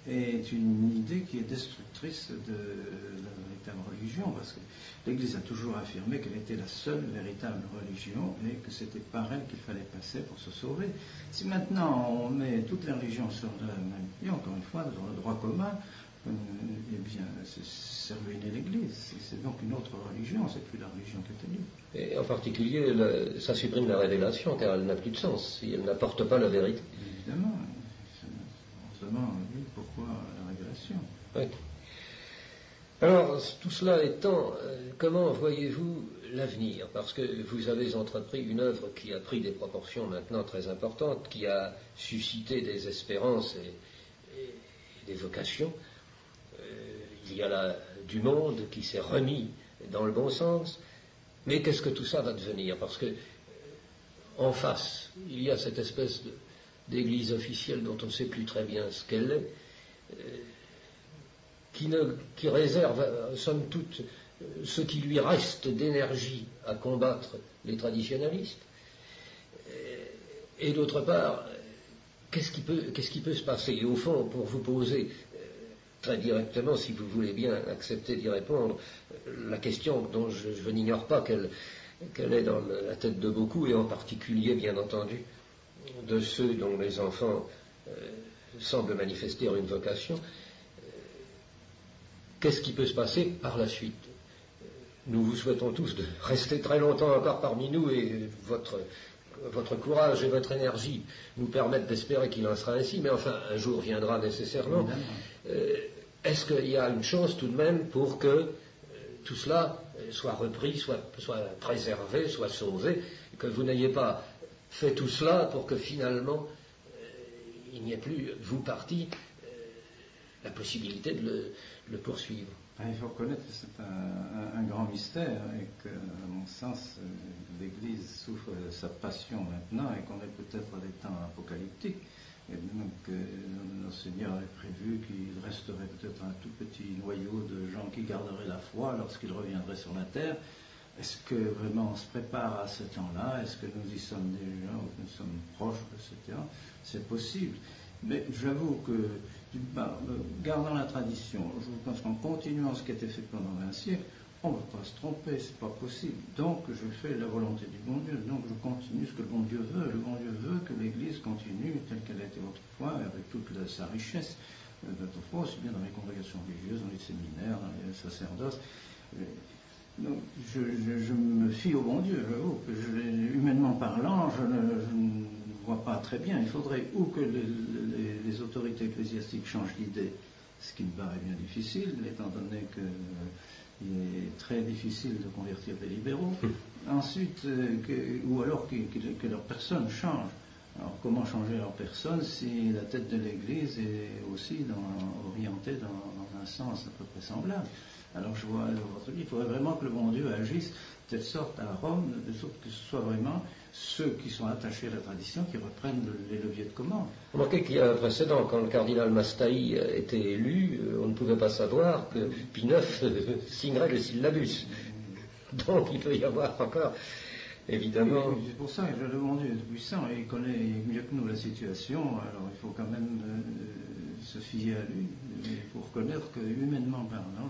est une idée qui est destructrice de la véritable religion, parce que l'Église a toujours affirmé qu'elle était la seule véritable religion et que c'était par elle qu'il fallait passer pour se sauver. Si maintenant on met toutes les religions sur le même pied, encore une fois, dans le droit commun, eh bien, c'est ruiner l'Église. C'est donc une autre religion, c'est plus la religion catholique. Et en particulier, ça supprime la révélation, car elle n'a plus de sens, si elle n'apporte pas la vérité. Évidemment. On se demande, oui, pourquoi la révélation. Oui. Alors, tout cela étant, comment voyez-vous l'avenir? Parce que vous avez entrepris une œuvre qui a pris des proportions maintenant très importantes, qui a suscité des espérances et des vocations. Il y a là du monde qui s'est remis dans le bon sens, mais qu'est-ce que tout ça va devenir? Parce que en face, il y a cette espèce d'église officielle dont on ne sait plus très bien ce qu'elle est, qui réserve, somme toute, ce qui lui reste d'énergie à combattre les traditionalistes, et d'autre part, qu'est-ce qui peut se passer? Et au fond, pour vous poser très directement, si vous voulez bien accepter d'y répondre, la question dont je n'ignore pas qu'elle est dans la tête de beaucoup, et en particulier, bien entendu, de ceux dont les enfants semblent manifester une vocation, qu'est-ce qui peut se passer par la suite? Nous vous souhaitons tous de rester très longtemps encore parmi nous, et votre courage et votre énergie nous permettent d'espérer qu'il en sera ainsi, mais enfin, un jour viendra nécessairement. Est-ce qu'il y a une chance tout de même pour que tout cela soit repris, soit préservé, soit sauvé, que vous n'ayez pas fait tout cela pour que finalement il n'y ait plus, vous partis, la possibilité de le poursuivre? Il faut reconnaître que c'est un grand mystère et que, à mon sens, l'Église souffre de sa passion maintenant et qu'on est peut-être à des temps apocalyptiques. Et donc, notre Seigneur avait prévu qu'il resterait peut-être un tout petit noyau de gens qui garderaient la foi lorsqu'il reviendrait sur la terre. Est-ce que vraiment on se prépare à ce temps-là? Est-ce que nous y sommes déjà ou que nous sommes proches, etc.? C'est possible. Mais j'avoue que, d'une part, gardant la tradition, je pense qu'en continuant ce qui a été fait pendant 20 siècles, on ne va pas se tromper, c'est pas possible. Donc je fais la volonté du bon Dieu, donc je continue ce que le bon Dieu veut. Le bon Dieu veut que l'Église continue telle qu'elle a été autrefois, avec toute sa richesse d'autrefois, aussi bien dans les congrégations religieuses, dans les séminaires, dans les sacerdoces. Donc je me fie au bon Dieu, j'avoue que humainement parlant, je ne vois pas très bien. Il faudrait ou que les autorités ecclésiastiques changent d'idée, ce qui me paraît bien difficile, étant donné qu'il est très difficile de convertir des libéraux. Ensuite, ou alors que leur personne change. Alors comment changer leur personne si la tête de l'Église est aussi orientée dans un sens à peu près semblable? Alors je vois, il faudrait vraiment que le bon Dieu agisse de telle sorte à Rome, de sorte que ce soit vraiment ceux qui sont attachés à la tradition qui reprennent les leviers de commande. Remarquez qu'il y a un précédent, quand le cardinal Mastai était élu, on ne pouvait pas savoir que Pie IX signerait le syllabus. Donc il peut y avoir encore... évidemment. Oui, c'est pour ça que le monde est puissant et il connaît mieux que nous la situation, alors il faut quand même se fier à lui. Il faut reconnaître que, humainement parlant,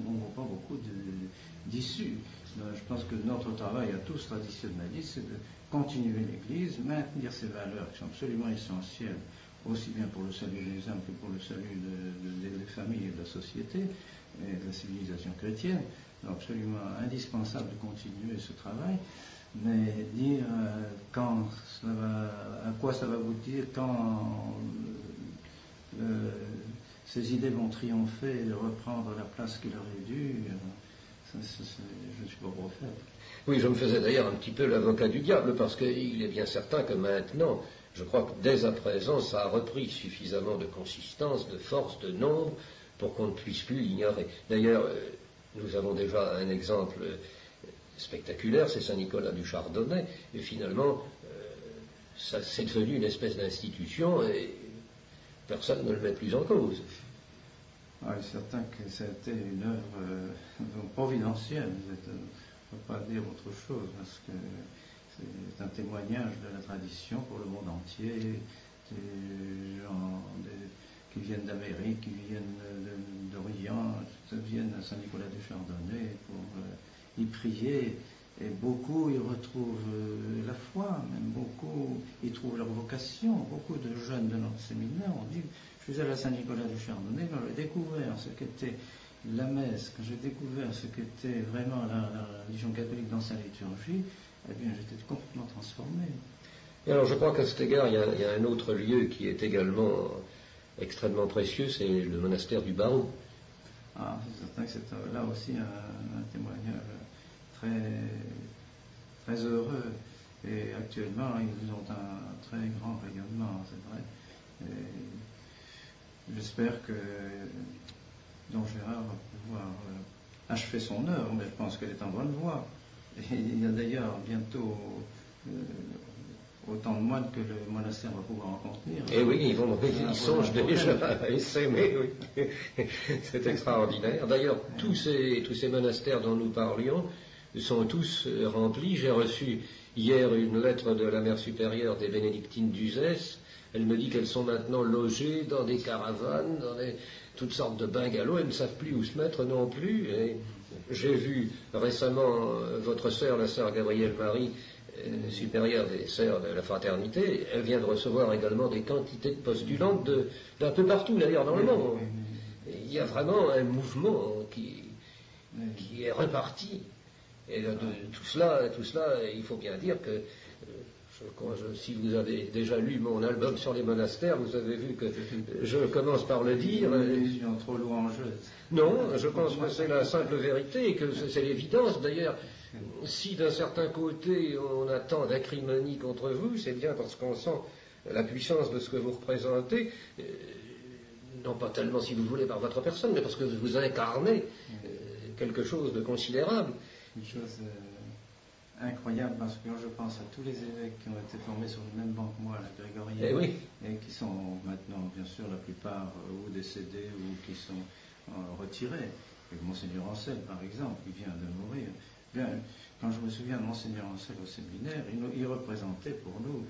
on ne voit pas beaucoup d'issues. Je pense que notre travail à tous traditionnalistes, c'est de continuer l'Église, maintenir ses valeurs qui sont absolument essentielles, aussi bien pour le salut des âmes que pour le salut des familles et de la société et de la civilisation chrétienne. Donc absolument indispensable de continuer ce travail, mais dire quand ça va, à quoi ça va aboutir, quand ces idées vont triompher et reprendre la place qui leur est due, je ne suis pas prophète. Oui, je me faisais d'ailleurs un petit peu l'avocat du diable, parce qu'il est bien certain que maintenant, je crois que dès à présent, ça a repris suffisamment de consistance, de force, de nombre, pour qu'on ne puisse plus l'ignorer. D'ailleurs, nous avons déjà un exemple spectaculaire, c'est Saint-Nicolas du Chardonnay, et finalement, c'est devenu une espèce d'institution, et personne ne le met plus en cause. Ah, c'est certain que ça a été une œuvre providentielle, on ne peut pas dire autre chose, parce que c'est un témoignage de la tradition pour le monde entier, des gens qui viennent d'Amérique, qui viennent d'Orient, qui viennent à Saint-Nicolas du Chardonnay pour y prier, et beaucoup y retrouvent la foi, même beaucoup y trouvent leur vocation. Beaucoup de jeunes de notre séminaire ont dit: je suis allé à Saint-Nicolas du Chardonnay, quand j'ai découvert ce qu'était la messe, quand j'ai découvert ce qu'était vraiment la religion catholique dans sa liturgie, eh bien j'étais complètement transformé. Et alors je crois qu'à cet égard, il y a un autre lieu qui est également extrêmement précieux, c'est le monastère du Barou. Ah, c'est certain que c'est là aussi un témoignage très, très heureux. Et actuellement, ils ont un très grand rayonnement, c'est vrai. Et j'espère que Don Gérard va pouvoir achever son œuvre, mais je pense qu'elle est en bonne voie. Et il y a d'ailleurs bientôt autant de moines que le monastère va pouvoir en contenir. Et oui, ils songent déjà à essaimer, oui. C'est extraordinaire. D'ailleurs, tous ces monastères dont nous parlions sont tous remplis. J'ai reçu hier une lettre de la mère supérieure des bénédictines d'Uzès. Elle me dit qu'elles sont maintenant logées dans des caravanes, dans toutes sortes de bungalows. Elles ne savent plus où se mettre non plus. Et j'ai vu récemment votre sœur, la sœur Gabrielle Marie, supérieure des sœurs de la fraternité. Elle vient de recevoir également des quantités de postulantes d'un peu partout d'ailleurs dans le monde. Il y a vraiment un mouvement qui est reparti. Et tout cela, il faut bien dire que si vous avez déjà lu mon album sur les monastères, vous avez vu que je commence par le dire. Une trop louangeuse. Non, je pense que c'est la simple vérité et que c'est l'évidence. D'ailleurs, si d'un certain côté on a tant d'acrimonie contre vous, c'est bien parce qu'on sent la puissance de ce que vous représentez, non pas tellement, si vous voulez, par votre personne, mais parce que vous incarnez quelque chose de considérable. Une chose incroyable, parce que quand je pense à tous les évêques qui ont été formés sur le même banc que moi, la Grégorienne, et qui sont maintenant, bien sûr, la plupart ou décédés ou qui sont retirés. Et Monseigneur Ancel, par exemple, qui vient de mourir. Bien, quand je me souviens de Monseigneur Ancel au séminaire, il représentait pour nous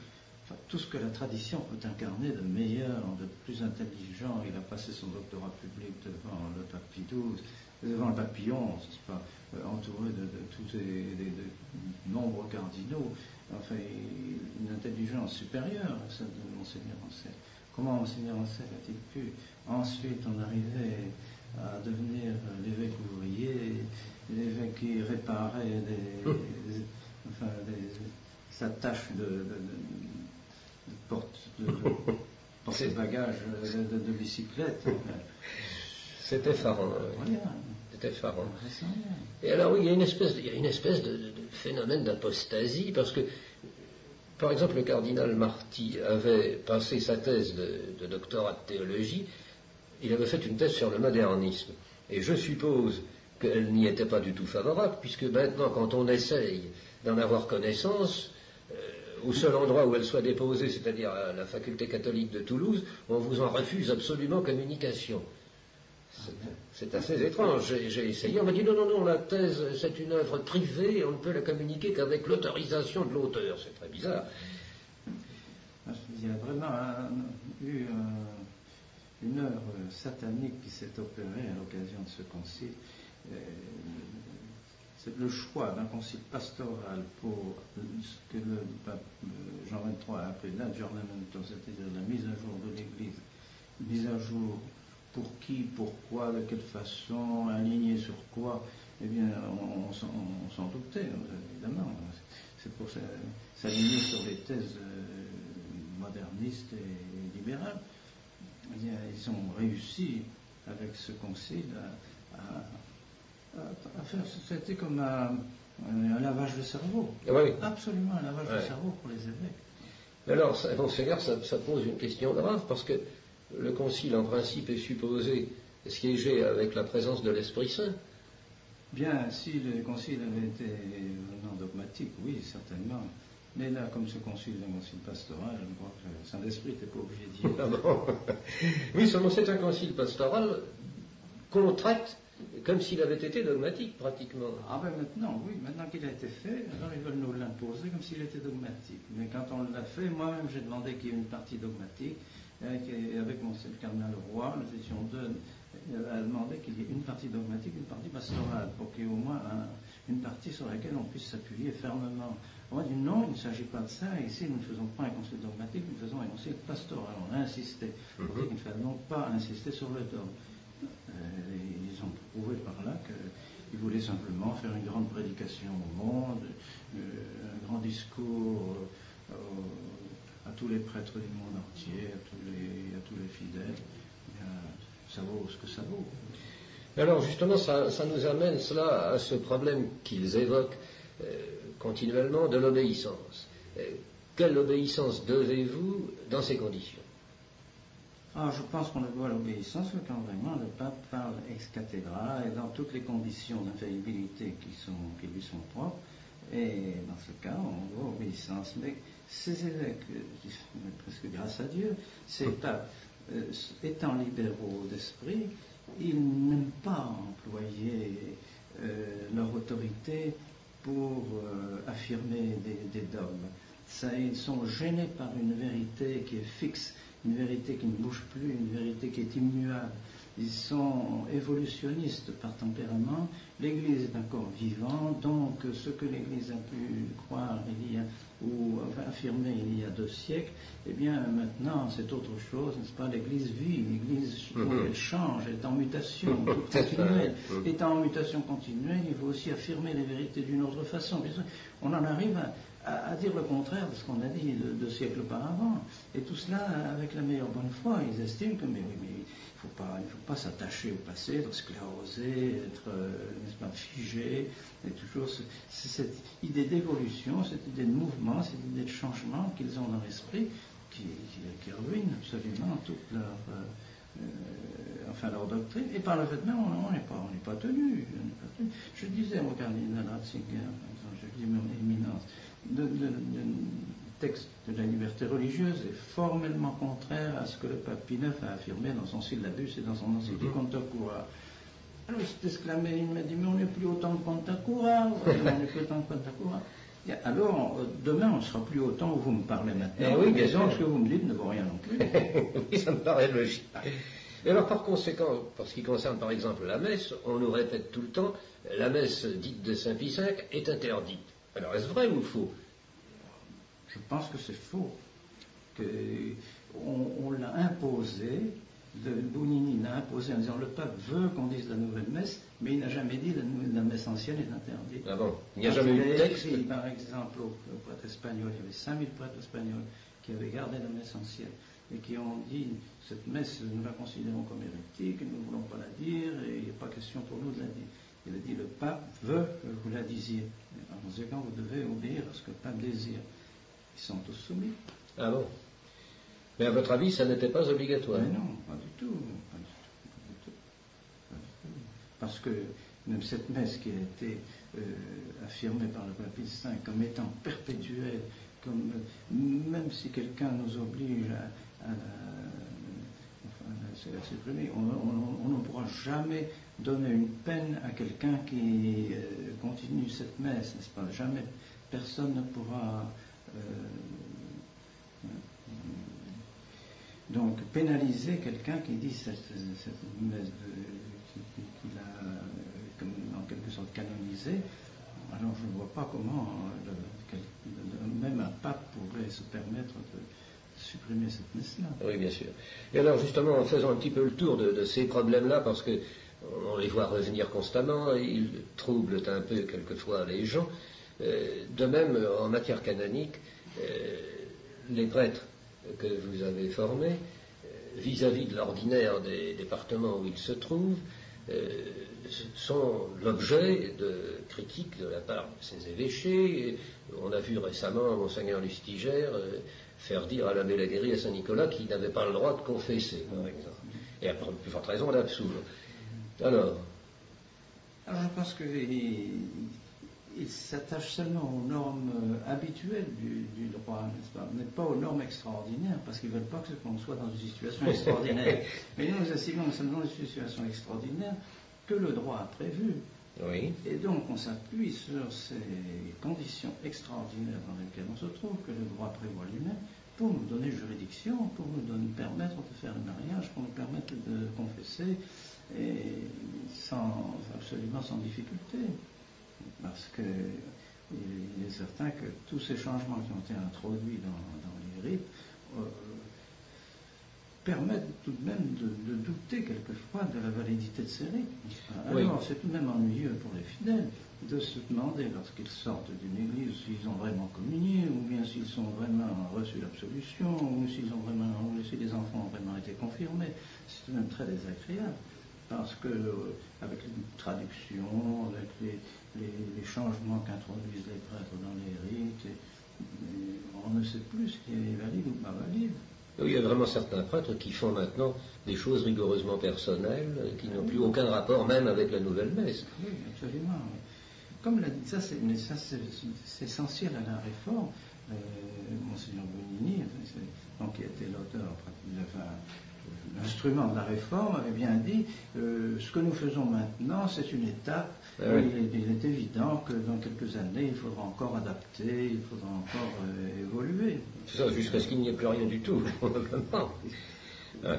tout ce que la tradition peut incarner de meilleur, de plus intelligent. Il a passé son doctorat public devant le pape Pie XII, devant le pape Pie XI, entouré de tous de nombreux cardinaux. Enfin, une intelligence supérieure à celle de Monseigneur Ancel. Comment Monseigneur Ancel a-t-il pu ensuite en arriver à devenir l'évêque ouvrier, l'évêque qui réparait sa tâche de porter de bagages de bicyclette. C'est effarant. C'est effarant. Et alors oui, il y a une espèce de phénomène d'apostasie, parce que, par exemple, le cardinal Marty avait passé sa thèse de doctorat de théologie. Il avait fait une thèse sur le modernisme. Et je suppose qu'elle n'y était pas du tout favorable, puisque maintenant, quand on essaye d'en avoir connaissance, au seul endroit où elle soit déposée, c'est-à-dire à la faculté catholique de Toulouse, on vous en refuse absolument communication. C'est assez étrange. J'ai essayé, on m'a dit non, la thèse c'est une œuvre privée, on ne peut la communiquer qu'avec l'autorisation de l'auteur. C'est très bizarre. Il y a vraiment eu une œuvre satanique qui s'est opérée à l'occasion de ce concile. C'est le choix d'un concile pastoral pour ce que le pape Jean XXIII a appelé l'aggiornamento, c'est-à-dire la mise à jour de l'Église. Mise à jour pour qui, pourquoi, de quelle façon, aligné sur quoi, eh bien, on s'en doutait, évidemment. C'est pour s'aligner sur les thèses modernistes et libérales. Eh bien, ils ont réussi, avec ce concile, à faire, c'était comme un lavage de cerveau. Oui. Absolument, un lavage de cerveau pour les évêques. Alors, monseigneur, ça pose une question grave, parce que le concile, en principe, est supposé siéger avec la présence de l'Esprit Saint. Bien, si le concile avait été vraiment dogmatique, oui, certainement. Mais là, comme ce concile est un concile pastoral, je crois que le Saint-Esprit n'était pas obligé d'y être. Ah bon. Oui, seulement c'est un concile pastoral qu'on traite comme s'il avait été dogmatique, pratiquement. Ah ben maintenant qu'il a été fait, alors ils veulent nous l'imposer comme s'il était dogmatique. Mais quand on l'a fait, moi-même j'ai demandé qu'il y ait une partie dogmatique, et avec mon cardinal Roy, nous étions deux, il a demandé qu'il y ait une partie dogmatique, une partie pastorale, pour qu'il y ait au moins une partie sur laquelle on puisse s'appuyer fermement. On a dit non, il ne s'agit pas de ça, ici nous ne faisons pas un concile dogmatique, nous faisons un concile pastoral. On a insisté. Il ne fallait donc pas insister sur le dogme. Ils ont prouvé par là qu'ils voulaient simplement faire une grande prédication au monde, un grand discours à tous les prêtres du monde entier, à tous les fidèles. Bien, ça vaut ce que ça vaut. Alors justement, ça nous amène cela à ce problème qu'ils évoquent continuellement de l'obéissance. Quelle obéissance devez-vous dans ces conditions? Je pense qu'on doit l'obéissance quand vraiment le pape parle ex cathedra et dans toutes les conditions d'infaillibilité qui lui sont propres. Et dans ce cas, on doit obéissance. Mais ces évêques, presque grâce à Dieu, ces papes, étant libéraux d'esprit, ils n'aiment pas employer leur autorité pour affirmer des dogmes. Ils sont gênés par une vérité qui est fixe, une vérité qui ne bouge plus, une vérité qui est immuable. Ils sont évolutionnistes par tempérament. L'Église est un corps vivant, donc ce que l'Église a pu croire ou affirmer il y a 2 siècles, eh bien maintenant c'est autre chose, n'est-ce pas? L'Église vit, l'Église elle change, elle est en mutation continuelle. Étant en mutation continuelle, il faut aussi affirmer les vérités d'une autre façon. On en arrive à dire le contraire de ce qu'on a dit 2 siècles auparavant. Et tout cela avec la meilleure bonne foi. Ils estiment que mais il ne faut pas s'attacher au passé, être sclérosé, être n'est-ce pas, figé. Et toujours cette idée d'évolution, cette idée de mouvement, cette idée de changement qu'ils ont dans l'esprit qui ruine absolument toute leur doctrine. Et par le fait même, on n'est pas tenu. Je disais au cardinal Ratzinger, je dis mon éminence, le texte de la liberté religieuse est formellement contraire à ce que le pape Pie IX a affirmé dans son syllabus et dans son encyclique Contra Cura. Alors il s'est exclamé, il m'a dit, mais on n'est plus autant de Contra Cura, on n'est plus autant de Contra Cura. Alors, demain, on ne sera plus autant où vous me parlez maintenant. Oui, bien sûr. Ce que vous me dites ne vaut rien non plus. Oui, ça me paraît logique. Et alors, par conséquent, pour ce qui concerne par exemple la messe, on nous répète tout le temps, la messe dite de Saint Pie V est interdite. Alors, est-ce vrai ou faux? Je pense que c'est faux. On l'a imposé, Bounini l'a imposé en disant le pape veut qu'on dise la nouvelle messe, mais il n'a jamais dit la messe ancienne est interdite. Ah bon? Il n'y a jamais eu de texte? Écrit, par exemple, aux prêtres espagnols, il y avait 5000 prêtres espagnols qui avaient gardé la messe ancienne et qui ont dit cette messe, nous la considérons comme hérétique, nous ne voulons pas la dire et il n'est pas question pour nous de la dire. Il a dit le pape veut que vous la disiez. En conséquent, vous devez obéir à ce que le pape désire. Ils sont tous soumis. Ah bon? Mais à votre avis, ça n'était pas obligatoire? Mais non, pas du tout. Parce que même cette messe qui a été affirmée par le pape Pie V comme étant perpétuelle, même si quelqu'un nous oblige à supprimé. On ne pourra jamais donner une peine à quelqu'un qui continue cette messe, n'est-ce pas? Jamais. Personne ne pourra donc pénaliser quelqu'un qui dit cette messe qu'il a en quelque sorte canonisée. Alors je ne vois pas comment même un pape pourrait se permettre de supprimer cette messe-là. Oui, bien sûr. Et alors justement, en faisant un petit peu le tour de ces problèmes-là, parce que on les voit revenir constamment, ils troublent un peu quelquefois les gens. De même, en matière canonique, les prêtres que vous avez formés, vis-à-vis de l'ordinaire des départements où ils se trouvent, sont l'objet de critiques de la part de ces évêchés. On a vu récemment Monseigneur Lustiger faire dire à l'abbé Laguéry à Saint-Nicolas qu'il n'avait pas le droit de confesser, par exemple. Et à plus forte raison d'absoudre. Alors je pense qu'il s'attache seulement aux normes habituelles du droit, n'est-ce pas, mais pas aux normes extraordinaires, parce qu'ils ne veulent pas qu'on soit dans une situation extraordinaire. Mais nous estimons que nous sommes dans une situation extraordinaire que le droit a prévue. oui. Et donc on s'appuie sur ces conditions extraordinaires dans lesquelles on se trouve, que le droit prévoit lui-même, pour nous donner juridiction, pour nous permettre de faire le mariage, pour nous permettre de confesser, et absolument sans difficulté. Parce qu'il est certain que tous ces changements qui ont été introduits dans les rites permettent tout de même de douter quelquefois de la validité de ces rites. Alors c'est tout de même ennuyeux pour les fidèles de se demander lorsqu'ils sortent d'une église s'ils ont vraiment communié, ou bien s'ils ont vraiment reçu l'absolution, ou si les enfants ont vraiment été confirmés. C'est tout de même très désagréable. Parce que avec les traductions, avec les changements qu'introduisent les prêtres dans les rites, on ne sait plus ce qui est valide ou pas valide. Il y a vraiment certains prêtres qui font maintenant des choses rigoureusement personnelles, qui n'ont plus aucun rapport même avec la nouvelle messe. Oui, absolument. Comme l'a dit, c'est essentiel à la réforme. Monseigneur Bonini, qui était l'auteur, l'instrument de la réforme, avait bien dit ce que nous faisons maintenant, c'est une étape. Il est évident que dans quelques années, il faudra encore adapter, il faudra encore évoluer. C'est ça, jusqu'à ce qu'il n'y ait plus rien du tout, probablement. Ouais.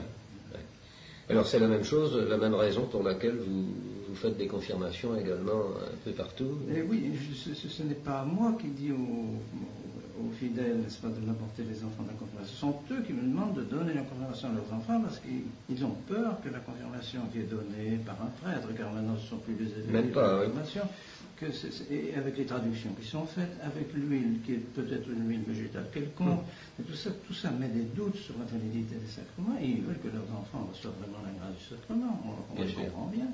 Alors c'est la même chose, la même raison pour laquelle vous faites des confirmations également un peu partout. Et oui, ce n'est pas moi qui dis aux fidèles, n'est-ce pas, de n'apporter les enfants de la confirmation. Ce sont eux qui me demandent de donner la confirmation à leurs enfants parce qu'ils ont peur que la confirmation qui est donnée par un prêtre, car maintenant ce ne sont plus les évêques même pas, de confirmation, et avec les traductions qui sont faites, avec l'huile qui est peut-être une huile végétale quelconque, et tout ça met des doutes sur la validité des sacrements, et ils veulent que leurs enfants reçoivent vraiment la grâce du sacrement. On le comprend bien.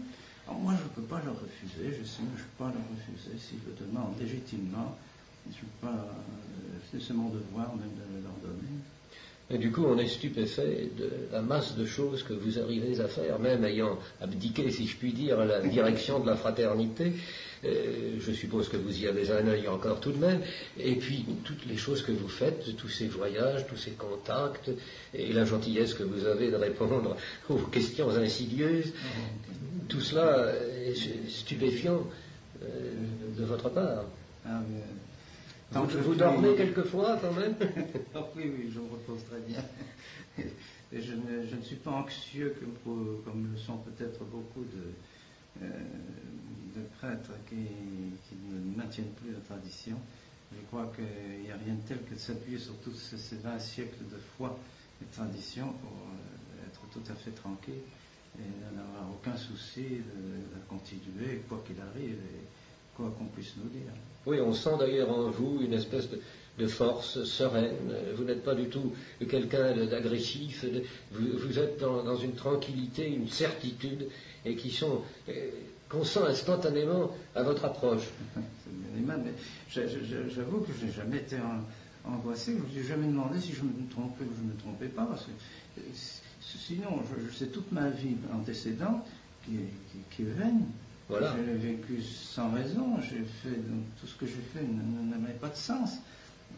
Alors moi je ne peux pas leur refuser, je sais que je ne peux pas leur refuser s'ils le demandent légitimement. C'est mon devoir même de leur donner. Et du coup, on est stupéfait de la masse de choses que vous arrivez à faire, même ayant abdiqué, si je puis dire, la direction de la fraternité. Je suppose que vous y avez un œil encore tout de même. Et puis, toutes les choses que vous faites, tous ces voyages, tous ces contacts, et la gentillesse que vous avez de répondre aux questions insidieuses, tout cela est stupéfiant de votre part. Vous dormez quelquefois quand même? Oui, je me repose très bien. Et je ne suis pas anxieux comme le sont peut-être beaucoup de prêtres qui ne maintiennent plus la tradition. Je crois qu'il n'y a rien de tel que de s'appuyer sur tous ces 20 siècles de foi et de tradition pour être tout à fait tranquille et n'avoir aucun souci de continuer, quoi qu'il arrive. Quoi qu'on puisse nous dire. Oui, on sent d'ailleurs en vous une espèce de force sereine. Vous n'êtes pas du tout quelqu'un d'agressif. Vous êtes dans une tranquillité, une certitude, et qu'on sent instantanément à votre approche. C'est bien aimable, mais j'avoue que je n'ai jamais été angoissé. Je ne me suis jamais demandé si je me trompais ou je ne me trompais pas, parce que sinon, je sais toute ma vie antécédente qui est vaine. Voilà. Je l'ai vécu sans raison, tout ce que j'ai fait n'avait pas de sens.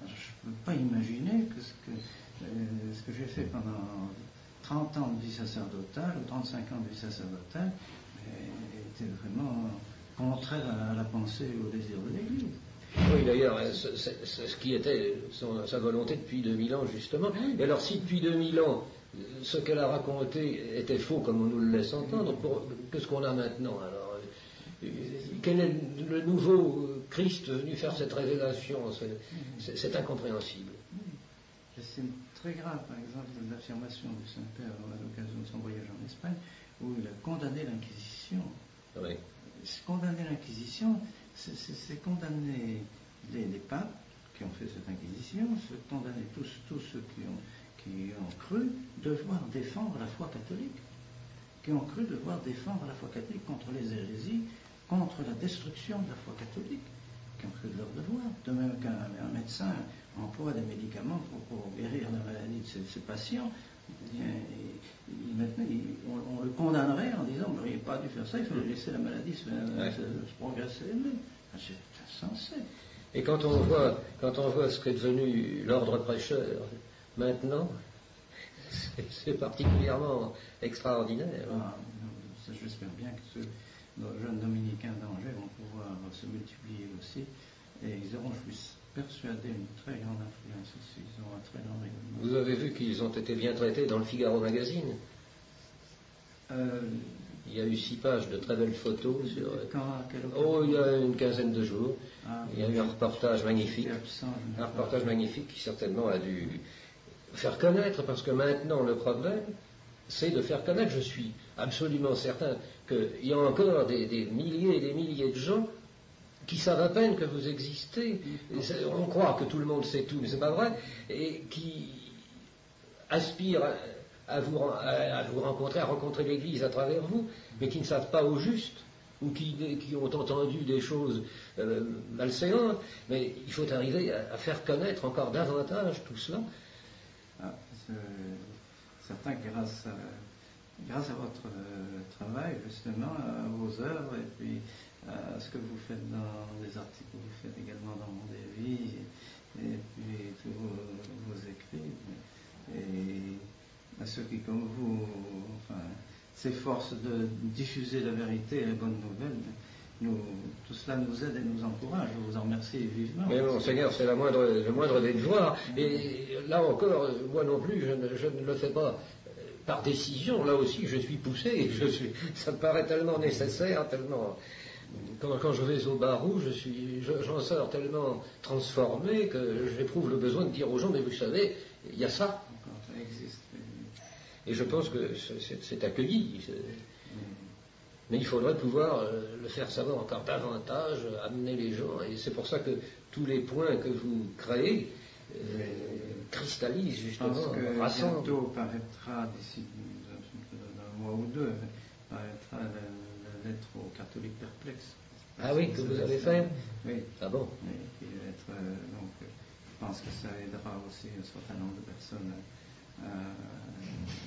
Je ne peux pas imaginer que ce que j'ai fait pendant 30 ans de vie sacerdotale ou 35 ans de vie sacerdotale étaient vraiment contraires à la pensée et au désir de l'Église. Oui, d'ailleurs, c'est ce qui était sa volonté depuis 2000 ans, justement. Et alors, si depuis 2000 ans, ce qu'elle a raconté était faux, comme on nous le laisse entendre, qu'est-ce qu'on a maintenant alors? Quel est le nouveau Christ venu faire cette révélation? C'est incompréhensible. C'est très grave, par exemple, l'affirmation du Saint-Père à l'occasion de son voyage en Espagne, où il a condamné l'Inquisition. Oui. Condamner l'Inquisition, c'est condamner les papes qui ont fait cette Inquisition, c'est condamner tous ceux qui ont cru devoir défendre la foi catholique, qui ont cru devoir défendre la foi catholique contre les hérésies, contre la destruction de la foi catholique, qui ont cru de leur devoir. De même qu'un médecin emploie des médicaments pour guérir la maladie de ses patients, maintenant, on le condamnerait en disant vous n'auriez pas dû faire ça, il fallait laisser la maladie se progresser. C'est insensé. Et quand on voit ce qu'est devenu l'ordre prêcheur maintenant, c'est particulièrement extraordinaire. J'espère bien que nos jeunes dominicains d'Angers vont pouvoir se multiplier aussi, et ils auront, je suis persuadé, une très grande influence aussi. Ils auront un très grand rayonnement. Vous avez vu qu'ils ont été bien traités dans le Figaro Magazine. Il y a eu 6 pages de très belles photos sur. Il y a une quinzaine de jours. Il y a eu un reportage magnifique. Un reportage magnifique qui certainement a dû faire connaître, parce que maintenant le problème, c'est de faire connaître. Je suis absolument certain qu'il y a encore des milliers et des milliers de gens qui savent à peine que vous existez. On croit que tout le monde sait tout, mais c'est pas vrai, et qui aspirent à vous rencontrer, à rencontrer l'Église à travers vous, mais qui ne savent pas au juste, ou qui ont entendu des choses malséantes. Mais il faut arriver à faire connaître encore davantage tout cela. C'est certain que grâce à votre travail, justement, à vos œuvres, et puis à ce que vous faites dans les articles que vous faites également dans Monde et Vie, et puis tous vos écrits, et à ceux qui, comme vous, s'efforcent de diffuser la vérité et les bonnes nouvelles, tout cela nous aide et nous encourage. Je vous en remercie vivement. Mais mon Seigneur, c'est le moindre des devoirs. Et là encore, moi non plus, je ne le fais pas par décision. Là aussi, je suis poussé. Ça me paraît tellement nécessaire, tellement. Quand je vais au Barou, j'en sors tellement transformé que j'éprouve le besoin de dire aux gens, mais vous savez, il y a ça. Ça existe. Et je pense que c'est accueilli. Mais il faudrait pouvoir le faire savoir encore davantage, amener les gens. Et c'est pour ça que tous les points que vous créez cristallisent justement, rassemblent. Bientôt paraîtra, d'ici un mois ou deux, paraîtra la lettre aux catholiques perplexes. Ah oui, que vous avez fait? Oui. Ah bon? Oui, qui va être, donc, je pense que ça aidera aussi un certain nombre de personnes à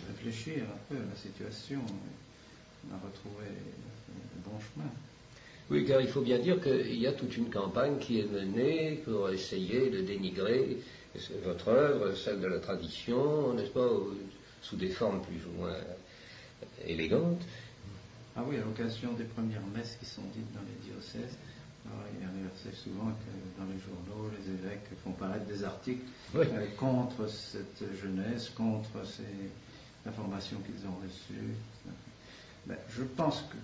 réfléchir un peu à la situation, à retrouver le bon chemin. Oui, car il faut bien dire qu'il y a toute une campagne qui est menée pour essayer de dénigrer votre œuvre, celle de la tradition, n'est-ce pas, sous des formes plus ou moins élégantes. Ah oui, à l'occasion des premières messes qui sont dites dans les diocèses, il arrive souvent que dans les journaux, les évêques font paraître des articles contre cette jeunesse, contre la formation qu'ils ont reçue. Je pense que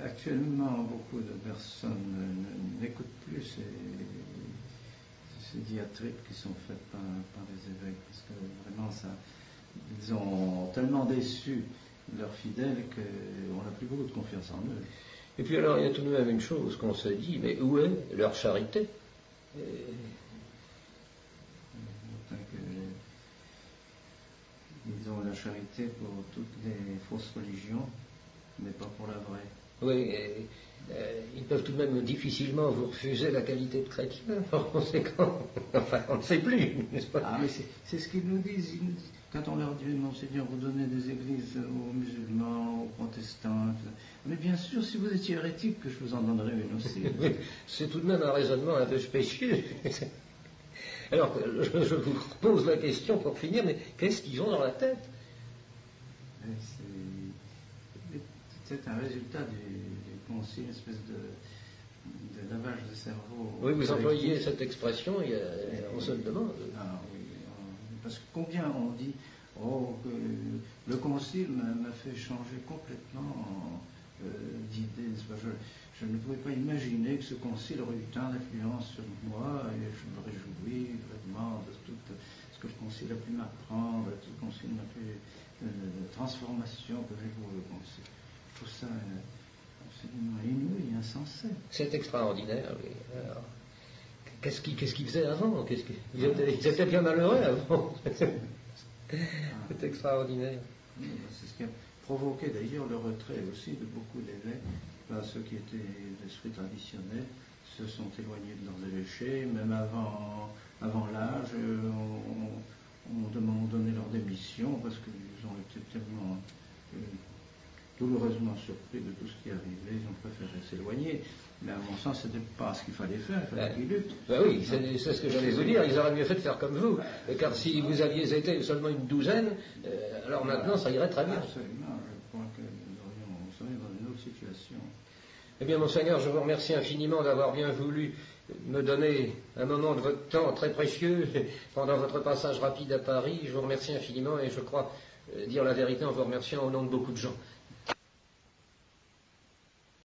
actuellement, beaucoup de personnes n'écoutent plus ces diatribes qui sont faites par les évêques, parce que vraiment, ils ont tellement déçu leurs fidèles qu'on n'a plus beaucoup de confiance en eux. Et puis alors, il y a tout de même une chose qu'on se dit, mais où est leur charité? Ils ont la charité pour toutes les fausses religions, mais pas pour la vraie. Oui, ils peuvent tout de même difficilement vous refuser la qualité de chrétien, par conséquent. Enfin, on ne sait plus, n'est-ce pas? Ah, mais c'est ce qu'ils nous disent. Quand on leur dit, Monseigneur, vous donnez des églises aux musulmans, aux protestants, mais bien sûr, si vous étiez hérétique, que je vous en donnerais une aussi. C'est tout de même un raisonnement un peu spécieux. Alors, je vous pose la question pour finir, mais qu'est-ce qu'ils ont dans la tête? C'est un résultat du concile, une espèce de lavage de cerveau. Oui, vous employez cette expression et on se le demande. Ah, oui, parce que combien on dit que le concile m'a fait changer complètement d'idée. Je ne pouvais pas imaginer que ce concile aurait eu tant d'influence sur moi et je me réjouis vraiment de tout ce que le concile a pu m'apprendre, de tout le concile m'a fait transformation que j'ai pour le concile. Je trouve ça absolument inouï, insensé. C'est extraordinaire, oui. Alors, qu'est-ce qu'il faisait avant? Ils étaient bien malheureux avant. C'est extraordinaire. C'est ce qui a provoqué d'ailleurs le retrait aussi de beaucoup d'évêques. Ceux qui étaient d'esprit traditionnel se sont éloignés de leurs évêchés, même avant l'âge, ont donné leur démission parce qu'ils ont été tellement douloureusement surpris de tout ce qui arrivait, ils ont préféré s'éloigner. Mais à mon sens, ce n'était pas ce qu'il fallait faire, il fallait qu'ils luttent. Ben oui, c'est ce que j'allais vous dire, ils auraient mieux fait de faire comme vous. Car si vous aviez été seulement une douzaine, alors maintenant ça irait très bien. Absolument, je crois que nous serions dans une autre situation. Eh bien, Monseigneur, je vous remercie infiniment d'avoir bien voulu me donner un moment de votre temps très précieux pendant votre passage rapide à Paris. Je vous remercie infiniment et je crois dire la vérité en vous remerciant au nom de beaucoup de gens.